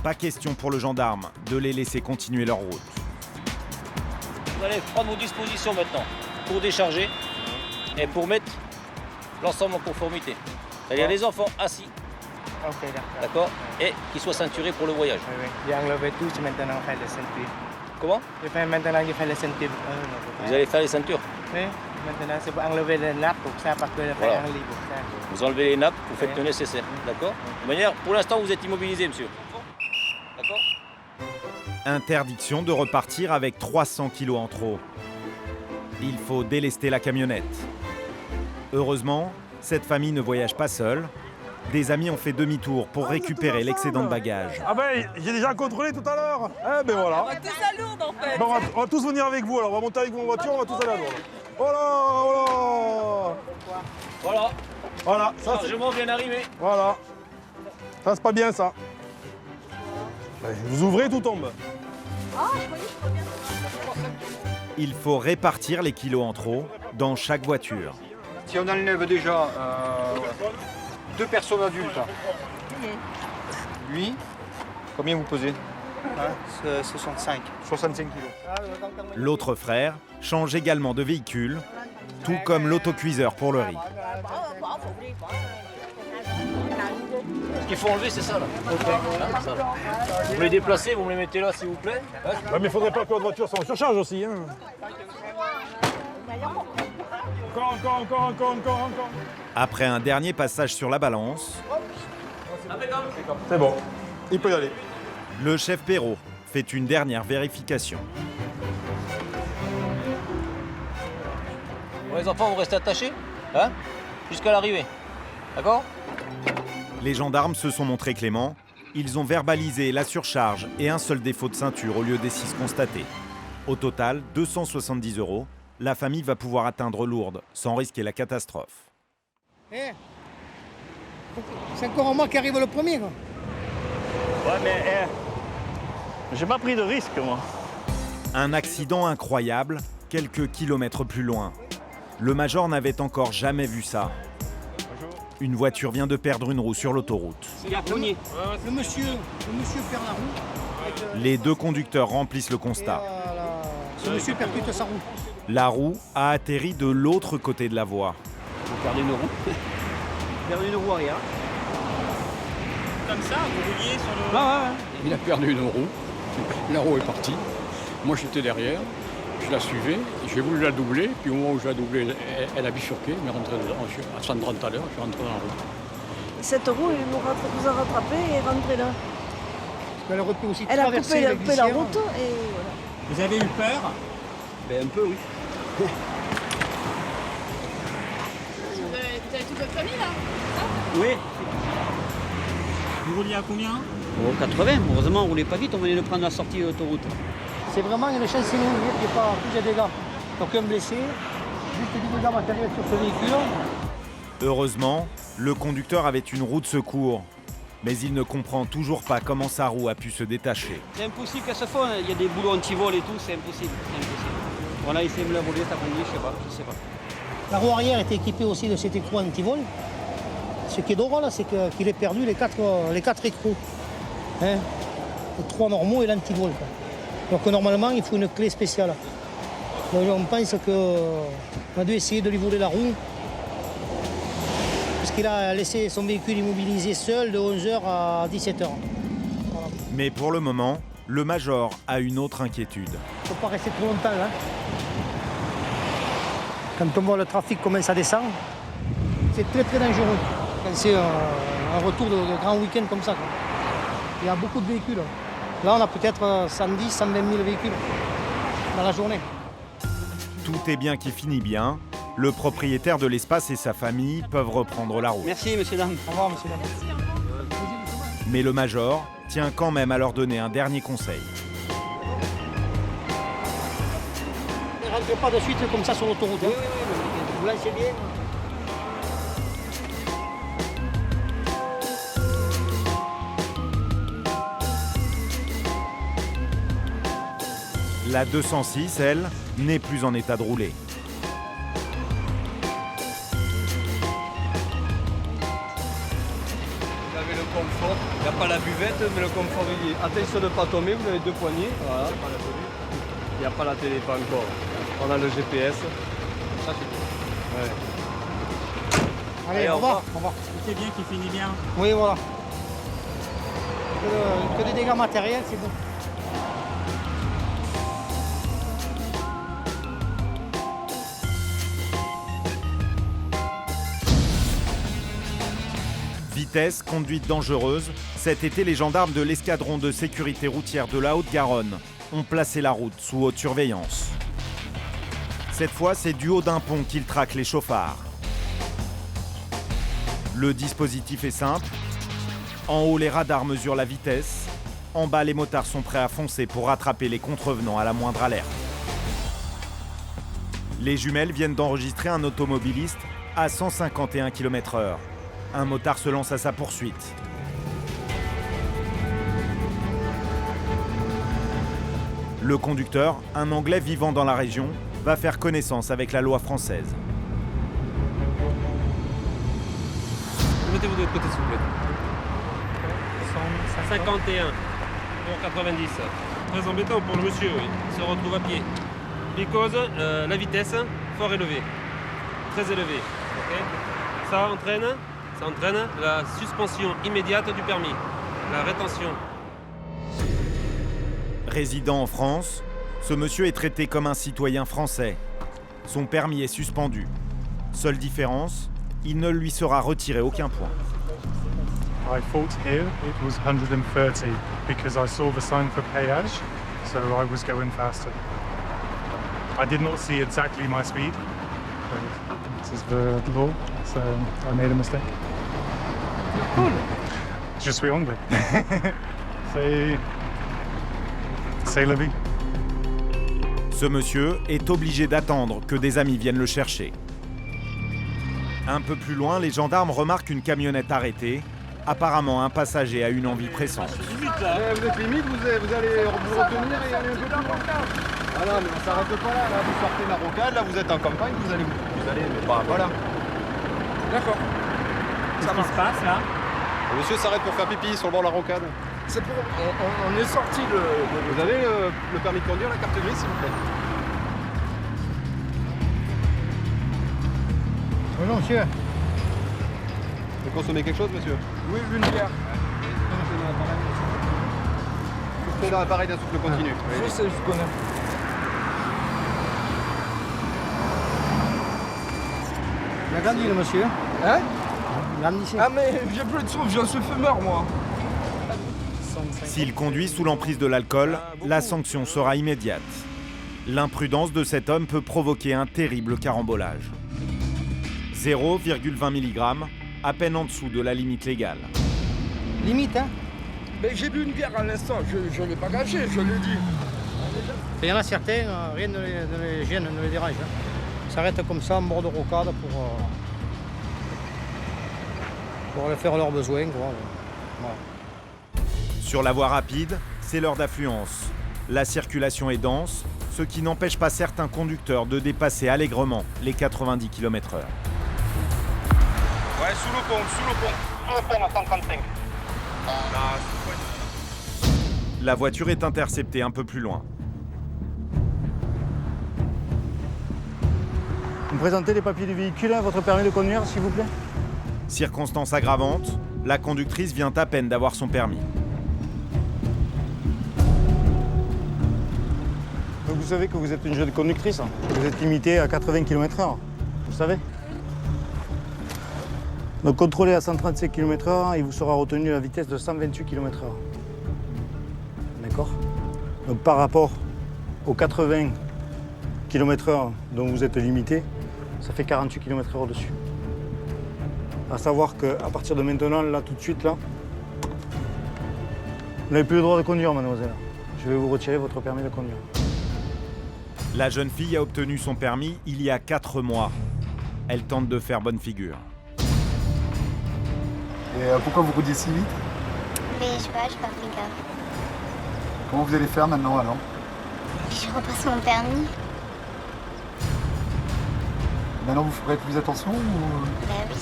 Speaker 1: Pas question pour le gendarme de les laisser continuer leur route.
Speaker 4: Vous allez prendre vos dispositions maintenant pour décharger et pour mettre l'ensemble en conformité. C'est-à-dire les enfants assis,
Speaker 9: ok,
Speaker 4: d'accord, et qu'ils soient ceinturés pour le voyage.
Speaker 9: Oui, j'ai enlevé tout, maintenant on fait les ceintures.
Speaker 4: Comment?
Speaker 9: Maintenant je fais les ceintures.
Speaker 4: Vous allez faire les ceintures?
Speaker 9: Oui, maintenant c'est pour enlever les nappes pour ça, parce que je fais un lit pour ça.
Speaker 4: Vous enlevez les nappes, vous faites le nécessaire, d'accord? De manière, pour l'instant vous êtes immobilisé, monsieur. D'accord?
Speaker 1: Interdiction de repartir avec 300 kilos en trop. Il faut délester la camionnette. Heureusement, cette famille ne voyage pas seule. Des amis ont fait demi-tour pour récupérer l'excédent de bagages.
Speaker 23: Ah ben, j'ai déjà contrôlé tout à l'heure. Eh ben voilà.
Speaker 11: On va tous à Lourdes en fait.
Speaker 23: Bon, on va tous venir avec vous, alors on va monter avec vous en voiture, on va tous aller à Lourdes. Voilà,
Speaker 4: voilà.
Speaker 23: Voilà, ça c'est...
Speaker 4: Chargement vient d'arriver.
Speaker 23: Voilà. Ça c'est pas bien ça. Vous ouvrez, tout tombe.
Speaker 11: Ah, je croyais que je bien.
Speaker 1: Il faut répartir les kilos en trop dans chaque voiture.
Speaker 3: Si on enlève déjà 2 personnes adultes, lui, combien vous pesez?
Speaker 9: 65.
Speaker 3: 65 kilos.
Speaker 1: L'autre frère change également de véhicule, tout comme l'autocuiseur pour le riz.
Speaker 4: Ce qu'il faut enlever, c'est ça là. Ça, là. Vous les déplacez, vous me les mettez là s'il vous plaît.
Speaker 23: Ouais, mais il faudrait pas que votre voiture soit en surcharge aussi. Hein. Encore.
Speaker 1: Après un dernier passage sur la balance,
Speaker 23: c'est bon, il peut y aller.
Speaker 1: Le chef Perrault fait une dernière vérification.
Speaker 4: Bon, les enfants, vous restez attachés, hein, jusqu'à l'arrivée. D'accord?
Speaker 1: Les gendarmes se sont montrés cléments. Ils ont verbalisé la surcharge et un seul défaut de ceinture au lieu des 6 constatés. Au total, 270 €. La famille va pouvoir atteindre Lourdes sans risquer la catastrophe.
Speaker 10: C'est encore moi qui arrive le premier. Quoi.
Speaker 19: Ouais, mais j'ai pas pris de risque, moi.
Speaker 1: Un accident incroyable, quelques kilomètres plus loin. Le major n'avait encore jamais vu ça. Une voiture vient de perdre une roue sur l'autoroute.
Speaker 10: Le monsieur perd la roue.
Speaker 1: Les 2 conducteurs remplissent le constat.
Speaker 10: Ce monsieur percute sa roue.
Speaker 1: La roue a atterri de l'autre côté de la voie.
Speaker 4: Vous perdez une roue?
Speaker 3: Perdu une roue arrière.
Speaker 11: Comme ça, vous rouliez sur le...
Speaker 13: Ouais. Il a perdu une roue. La roue est partie. Moi, j'étais derrière. Je la suivais. J'ai voulu la doubler. Puis au moment où je la doublais, elle a bifurqué. Mais rentrée dedans. À 130 à l'heure, je suis rentré dans la roue.
Speaker 11: Cette roue, elle nous a rattrapé et est rentrée là.
Speaker 10: Elle a repris aussi
Speaker 11: elle a
Speaker 10: traversé
Speaker 11: coupé la route et voilà.
Speaker 10: Vous avez eu peur?
Speaker 3: Ben un peu, oui.
Speaker 7: Vous avez toute votre famille là?
Speaker 19: Oui. Vous rouliez à combien?
Speaker 14: Oh, 80, heureusement, on roulait pas vite, on venait de prendre la sortie de l'autoroute.
Speaker 10: C'est vraiment une chance inouïe, il n'y a pas plus de dégâts. Aucun blessé, juste des dégâts matériels sur ce véhicule.
Speaker 1: Heureusement, le conducteur avait une roue de secours, mais il ne comprend toujours pas comment sa roue a pu se détacher.
Speaker 14: C'est impossible qu'elle se fasse, il y a des boulots anti-vol et tout, c'est impossible, c'est impossible. Voilà, il s'est me l'abrouiller cet après-midi, je sais pas.
Speaker 10: La roue arrière était équipée aussi de cet écrou anti-vol. Ce qui est drôle, c'est qu'il ait perdu les quatre écrous. Hein, les 3 normaux et l'anti-vol. Donc normalement, il faut une clé spéciale. Donc on pense qu'on a dû essayer de lui voler la roue. Parce qu'il a laissé son véhicule immobilisé seul de 11h à 17h. Voilà.
Speaker 1: Mais pour le moment, le major a une autre inquiétude.
Speaker 10: Il ne faut pas rester trop longtemps. Hein. Quand on voit le trafic commence à descendre, c'est très très dangereux. Quand c'est un retour de grand week-end comme ça. Quoi. Il y a beaucoup de véhicules. Là, on a peut-être 110, 120 000 véhicules dans la journée.
Speaker 1: Tout est bien qui finit bien. Le propriétaire de l'espace et sa famille peuvent reprendre la route.
Speaker 14: Merci, monsieur, dame.
Speaker 10: Au revoir, monsieur, dame.
Speaker 1: Mais le major tient quand même à leur donner un dernier conseil.
Speaker 10: Ne rentrez pas de suite comme ça sur l'autoroute. Oui, vous lancez bien.
Speaker 1: La 206, elle, n'est plus en état de rouler.
Speaker 16: Vous avez le confort, il n'y a pas la buvette, mais le confort il y est. Attention de ne pas tomber, vous avez 2 poignées. Voilà. Il n'y a pas la télé, pas encore. On a le GPS. Ça c'est tout. Ouais.
Speaker 10: Allez, au revoir. Au revoir.
Speaker 14: C'est bien qu'il finit bien.
Speaker 10: Oui, voilà. Que des dégâts matériels, c'est bon.
Speaker 1: Vitesse, conduite dangereuse, cet été, les gendarmes de l'escadron de sécurité routière de la Haute-Garonne ont placé la route sous haute surveillance. Cette fois, c'est du haut d'un pont qu'ils traquent les chauffards. Le dispositif est simple. En haut, les radars mesurent la vitesse. En bas, les motards sont prêts à foncer pour rattraper les contrevenants à la moindre alerte. Les jumelles viennent d'enregistrer un automobiliste à 151 km/h. Un motard se lance à sa poursuite. Le conducteur, un Anglais vivant dans la région, va faire connaissance avec la loi française.
Speaker 17: Mettez-vous de l'autre côté, s'il vous plaît. 51 pour 90. Très embêtant pour le monsieur, oui. Il se retrouve à pied. Because la vitesse, fort élevée. Très élevée. Okay. Ça entraîne la suspension immédiate du permis, la rétention.
Speaker 1: Résident en France, ce monsieur est traité comme un citoyen français. Son permis est suspendu. Seule différence, il ne lui sera retiré aucun point.
Speaker 21: I thought here it was 130 because I saw the sign for péage, so I was going faster. I did not see exactly my speed, but this is the law, so I made a mistake.
Speaker 17: Cool.
Speaker 21: Je suis anglais. C'est la vie.
Speaker 1: Ce monsieur est obligé d'attendre que des amis viennent le chercher. Un peu plus loin, les gendarmes remarquent une camionnette arrêtée. Apparemment, un passager a une envie pressante.
Speaker 16: Vous êtes limite, vous allez vous retenir et aller un peu plus loin. Voilà, mais on s'arrête pas là. Là, vous sortez la rocade, là, vous êtes en campagne, vous allez, mais pas voilà. D'accord.
Speaker 14: Qu'est-ce qui se passe là?
Speaker 16: Le monsieur s'arrête pour faire pipi sur le bord de la rocade. C'est pour. On est sorti Vous avez le permis de conduire, la carte grise, s'il vous plaît?
Speaker 10: Bonjour, monsieur.
Speaker 16: Vous consommez quelque chose, monsieur? Oui, une bière. Vous dans l'appareil d'un souffle continu. Je sais, je connais.
Speaker 10: Il a grandi, le monsieur.
Speaker 16: Hein?
Speaker 10: Grandissez.
Speaker 16: Ah, mais j'ai plus de souffle, je suis fumeur, moi.
Speaker 1: S'il conduit sous l'emprise de l'alcool, la sanction sera immédiate. L'imprudence de cet homme peut provoquer un terrible carambolage. 0,20 mg, à peine en dessous de la limite légale.
Speaker 10: Limite, hein?
Speaker 5: Mais j'ai bu une bière à l'instant, je ne l'ai pas gâché, je l'ai dit.
Speaker 10: Il y en a certains, rien ne les gêne, ne les dérange. Ils s'arrêtent comme ça, en bord de rocade pour aller faire leurs besoins. Quoi. Voilà.
Speaker 1: Sur la voie rapide, c'est l'heure d'affluence. La circulation est dense, ce qui n'empêche pas certains conducteurs de dépasser allègrement les 90 km/h.
Speaker 23: Ouais, sous le pont. Sous le pont à 135.
Speaker 1: La voiture est interceptée un peu plus loin.
Speaker 10: Vous me présentez les papiers du véhicule, votre permis de conduire, s'il vous plaît?
Speaker 1: Circonstance aggravante, la conductrice vient à peine d'avoir son permis.
Speaker 10: Donc vous savez que vous êtes une jeune conductrice, hein. Vous êtes limitée à 80 km/h, vous savez? Donc contrôlé à 135 km/h, il vous sera retenu la vitesse de 128 km/h. D'accord? Donc par rapport aux 80 km/h dont vous êtes limité, ça fait 48 km/h au-dessus. À savoir qu'à partir de maintenant, là, tout de suite, là, vous n'avez plus le droit de conduire, mademoiselle. Je vais vous retirer votre permis de conduire.
Speaker 1: La jeune fille a obtenu son permis il y a 4 mois. Elle tente de faire bonne figure.
Speaker 8: Et pourquoi vous rouliez si vite?
Speaker 22: Mais je sais pas, j'ai pas fait gaffe.
Speaker 8: Comment vous allez faire maintenant alors?
Speaker 22: Je repasse mon permis.
Speaker 8: Maintenant vous ferez plus attention ou...
Speaker 22: Bah oui.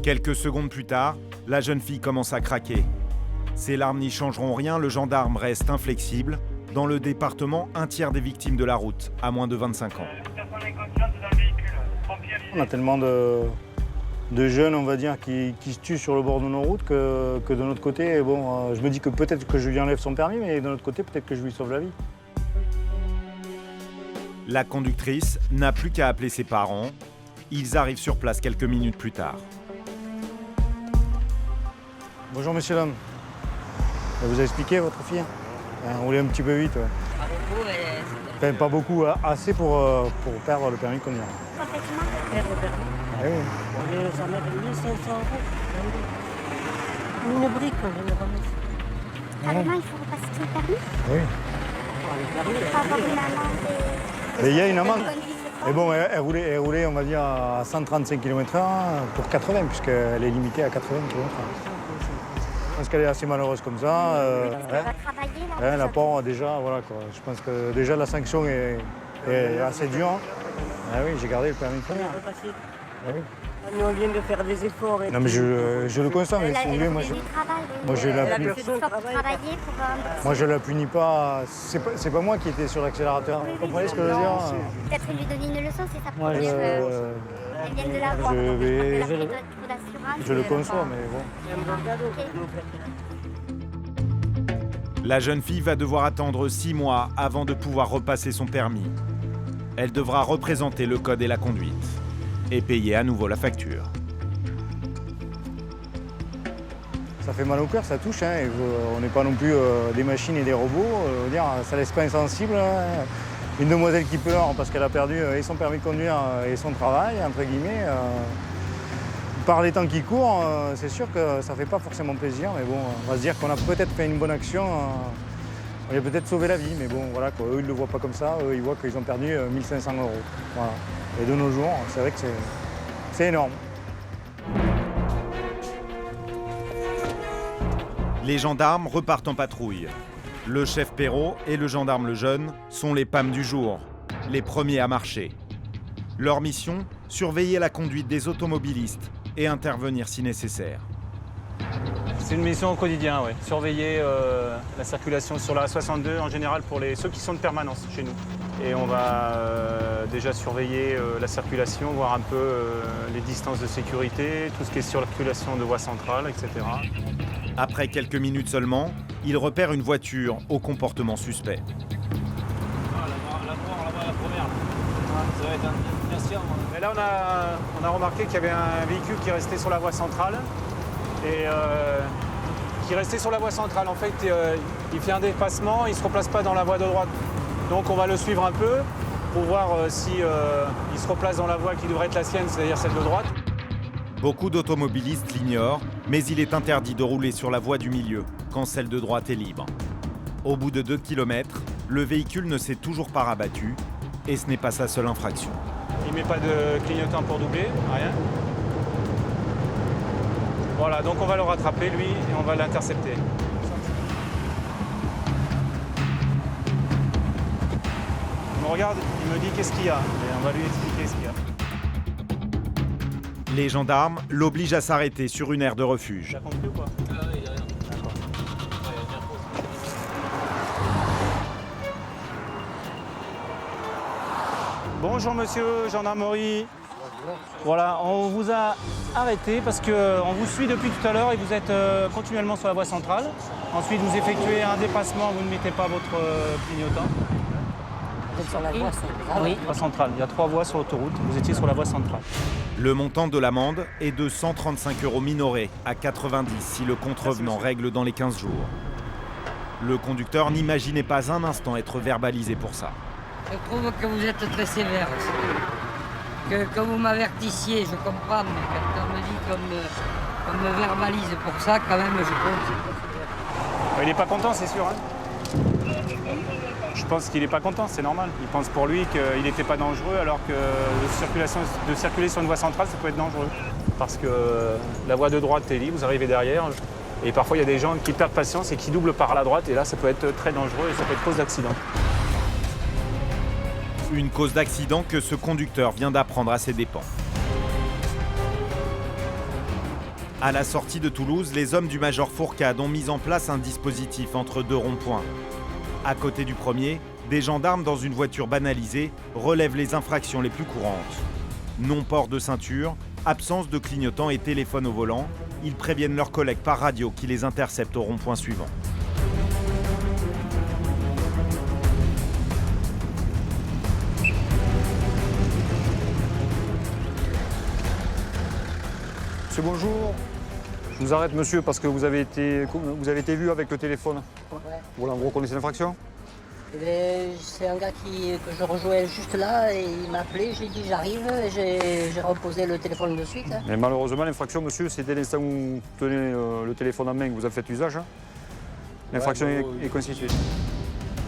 Speaker 1: Quelques secondes plus tard, la jeune fille commence à craquer. Ses larmes n'y changeront rien, le gendarme reste inflexible. Dans le département, un tiers des victimes de la route a moins de 25 ans.
Speaker 10: On a tellement de jeunes, on va dire, qui se tuent sur le bord de nos routes que de notre côté, bon, je me dis que peut-être que je lui enlève son permis, mais de notre côté, peut-être que je lui sauve la vie.
Speaker 1: La conductrice n'a plus qu'à appeler ses parents. Ils arrivent sur place quelques minutes plus tard.
Speaker 10: Bonjour monsieur l'homme. Elle vous a expliqué votre fille? On roulait un petit peu vite. Ouais.
Speaker 22: Pas beaucoup, mais...
Speaker 10: Enfin, pas beaucoup, assez pour perdre le permis de conduire.
Speaker 22: Complètement.
Speaker 11: Perdre le permis.
Speaker 10: Ah oui.
Speaker 11: Ça m'a donné 1500 €. Une brique, je le remets.
Speaker 22: Carrément, il faut repasser tout le permis.
Speaker 10: Oui.
Speaker 22: Il faut avoir une amende.
Speaker 10: Mais il y a une amende. Mais bon, elle roulait, on va dire, à 135 km/h pour 80, puisqu'elle est limitée à 80 km/h. Je pense qu'elle est assez malheureuse comme ça. L'apport, déjà, voilà quoi. Je pense que déjà la sanction est assez dure. Ah oui, j'ai gardé le permis de conduire. Ah oui.
Speaker 11: Nous, on vient de faire des efforts.
Speaker 10: Non, mais je le constate, mais si vous voulez, moi je la punis pas. C'est pas moi qui étais sur l'accélérateur. Vous comprenez ce que je veux dire?
Speaker 22: Peut-être lui donner une leçon, c'est ça.
Speaker 10: Moi,
Speaker 22: Elle vient de la voir.
Speaker 10: Je le conçois, mais bon.
Speaker 1: La jeune fille va devoir attendre 6 mois avant de pouvoir repasser son permis. Elle devra représenter le code et la conduite et payer à nouveau la facture.
Speaker 10: Ça fait mal au cœur, ça touche. Hein, on n'est pas non plus des machines et des robots. Ça laisse pas insensible. Hein. Une demoiselle qui pleure parce qu'elle a perdu et son permis de conduire et son travail, entre guillemets. Par les temps qui courent, c'est sûr que ça fait pas forcément plaisir, mais bon, on va se dire qu'on a peut-être fait une bonne action. On a peut-être sauvé la vie, mais bon, voilà, quoi. Eux, ils ne le voient pas comme ça. Eux, ils voient qu'ils ont perdu 1 500 €. Voilà. Et de nos jours, c'est vrai que c'est énorme.
Speaker 1: Les gendarmes repartent en patrouille. Le chef Perrault et le gendarme Lejeune sont les PAM du jour, les premiers à marcher. Leur mission, surveiller la conduite des automobilistes et intervenir si nécessaire.
Speaker 6: C'est une mission au quotidien, oui. Surveiller la circulation sur la A62 en général pour ceux qui sont de permanence chez nous. Et on va déjà surveiller la circulation, voir un peu les distances de sécurité, tout ce qui est circulation de voie centrale, etc.
Speaker 1: Après quelques minutes seulement, ils repèrent une voiture au comportement suspect.
Speaker 6: La première. Ça va être un patient. Et là, on a remarqué qu'il y avait un véhicule qui restait sur la voie centrale. Et qui restait sur la voie centrale. En fait, il fait un dépassement, il ne se replace pas dans la voie de droite. Donc on va le suivre un peu pour voir si il se replace dans la voie qui devrait être la sienne, c'est-à-dire celle de droite.
Speaker 1: Beaucoup d'automobilistes l'ignorent, Mais il est interdit de rouler sur la voie du milieu, quand celle de droite est libre. Au bout de 2 km, le véhicule ne s'est toujours pas rabattu, et ce n'est pas sa seule infraction.
Speaker 6: Il met pas de clignotant pour doubler, rien. Voilà, donc on va le rattraper lui et on va l'intercepter. Il me regarde, il me dit qu'est-ce qu'il y a et on va lui expliquer ce qu'il y a.
Speaker 1: Les gendarmes l'obligent à s'arrêter sur une aire de refuge.
Speaker 6: T'as compris ou quoi? Bonjour monsieur, gendarmerie. Voilà, on vous a arrêté parce qu'on vous suit depuis tout à l'heure et vous êtes continuellement sur la voie centrale. Ensuite, vous effectuez un dépassement, vous ne mettez pas votre clignotant.
Speaker 12: Vous êtes sur la voie centrale?
Speaker 6: Oui. Voie centrale, il y a 3 voies sur l'autoroute, vous étiez sur la voie centrale.
Speaker 1: Le montant de l'amende est de 135 € minoré à 90 si le contrevenant règle dans les 15 jours. Le conducteur n'imaginait pas un instant être verbalisé pour ça.
Speaker 12: Je trouve que vous êtes très sévère aussi. Que vous m'avertissiez, je comprends, mais quand on me dit qu'on me verbalise pour ça, quand même, je trouve.
Speaker 6: Il n'est pas content, c'est sûr. Hein, je pense qu'il n'est pas content, c'est normal. Il pense pour lui qu'il n'était pas dangereux, alors que de circuler sur une voie centrale, ça peut être dangereux. Parce que la voie de droite est libre, vous arrivez derrière, et parfois il y a des gens qui perdent patience et qui doublent par la droite, et là ça peut être très dangereux et ça peut être cause d'accident.
Speaker 1: Une cause d'accident que ce conducteur vient d'apprendre à ses dépens. À la sortie de Toulouse, les hommes du Major Fourcade ont mis en place un dispositif entre 2 ronds-points. À côté du premier, des gendarmes dans une voiture banalisée relèvent les infractions les plus courantes. Non-port de ceinture, absence de clignotant et téléphone au volant. Ils préviennent leurs collègues par radio qui les interceptent au rond-point suivant.
Speaker 23: Monsieur, bonjour. Je vous arrête, monsieur, parce que vous avez été vu avec le téléphone.
Speaker 12: Ouais.
Speaker 23: Voilà, vous reconnaissez l'infraction?
Speaker 12: C'est un gars que je rejoins juste là et il m'a appelé, j'ai dit j'arrive et j'ai reposé le téléphone de suite.
Speaker 23: Mais malheureusement, l'infraction, monsieur, c'est dès l'instant où vous tenez le téléphone en main que vous avez fait usage. L'infraction est constituée.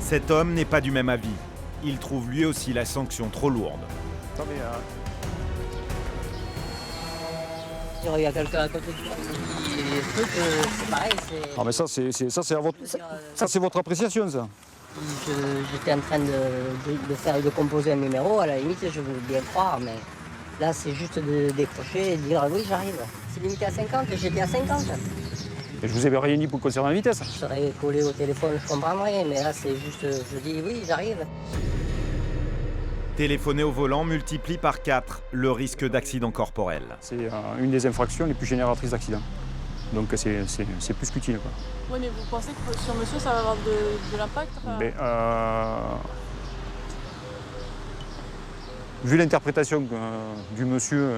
Speaker 1: Cet homme n'est pas du même avis. Il trouve lui aussi la sanction trop lourde.
Speaker 23: Non, mais,
Speaker 12: il y a quelqu'un à côté de moi qui dit des trucs, c'est pareil.
Speaker 23: Ah, mais ça, c'est votre appréciation, ça.
Speaker 12: J'étais en train de composer un numéro, à la limite, je veux bien croire, mais là, c'est juste de décrocher et de dire oui, j'arrive. C'est limité à 50 et j'étais à 50.
Speaker 23: Et je vous avais rien dit pour concernant la vitesse.
Speaker 12: Je serais collé au téléphone, je comprendrais, mais là, c'est juste, je dis oui, j'arrive.
Speaker 1: Téléphoner au volant multiplie par 4 le risque d'accident corporel.
Speaker 23: C'est une des infractions les plus génératrices d'accidents. Donc c'est plus qu'utile.
Speaker 11: Oui, mais vous pensez que sur monsieur, ça va avoir de l'impact?
Speaker 23: Vu l'interprétation du monsieur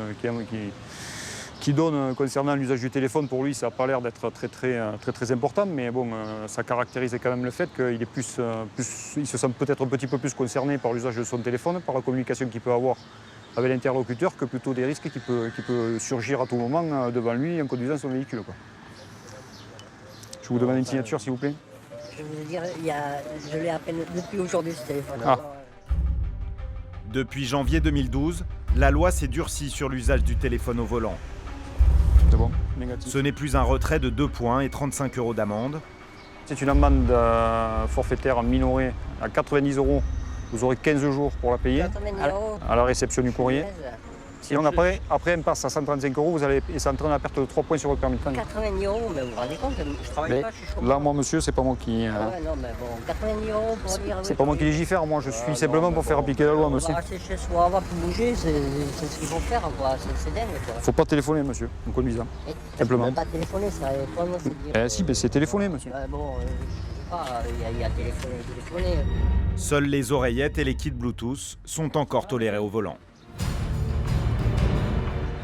Speaker 23: qui donne concernant l'usage du téléphone, pour lui, ça n'a pas l'air d'être très important, mais bon, ça caractérise quand même le fait qu'il il se sent peut-être un petit peu plus concerné par l'usage de son téléphone, par la communication qu'il peut avoir avec l'interlocuteur, que plutôt des risques qui peuvent surgir à tout moment devant lui en conduisant son véhicule. Je vous demande une signature, s'il vous plaît.
Speaker 12: Je veux dire, je l'ai à peine depuis aujourd'hui, ce téléphone.
Speaker 23: Ah.
Speaker 1: Depuis janvier 2012, la loi s'est durcie sur l'usage du téléphone au volant.
Speaker 23: C'est bon, négatif.
Speaker 1: Ce n'est plus un retrait de 2 points et 35 € d'amende.
Speaker 23: C'est une amende forfaitaire minorée à 90 €. Vous aurez 15 jours pour la payer à la réception du courrier. Sinon, après, on passe à 135 €, vous allez s'entraîner à la perte de 3 points sur votre permis de conduire.
Speaker 12: 90 €, mais vous vous rendez compte, je travaille pas, je suis chômeur.
Speaker 23: Là, moi, monsieur, c'est pas moi qui...
Speaker 12: Ah ouais, non, mais bon, 90 € pour dire...
Speaker 23: C'est pas moi qui légifère, moi, je suis simplement pour faire appliquer la loi, monsieur.
Speaker 12: On va rester chez soi, on va plus bouger, c'est ce qu'il faut faire, quoi. C'est dingue, quoi.
Speaker 23: Faut pas téléphoner, monsieur, en conduisant. Simplement.
Speaker 12: Pas téléphoner, ça répond, c'est dire...
Speaker 23: Si, mais c'est téléphoner, monsieur.
Speaker 12: Bon, je sais pas, il y a téléphoner.
Speaker 1: Seules les oreillettes et les kits Bluetooth sont encore tolérés au volant.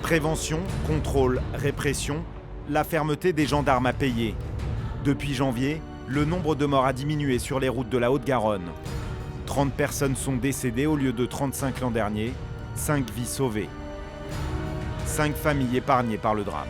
Speaker 1: Prévention, contrôle, répression, la fermeté des gendarmes a payé. Depuis janvier, le nombre de morts a diminué sur les routes de la Haute-Garonne. 30 personnes sont décédées au lieu de 35 l'an dernier, 5 vies sauvées. 5 familles épargnées par le drame.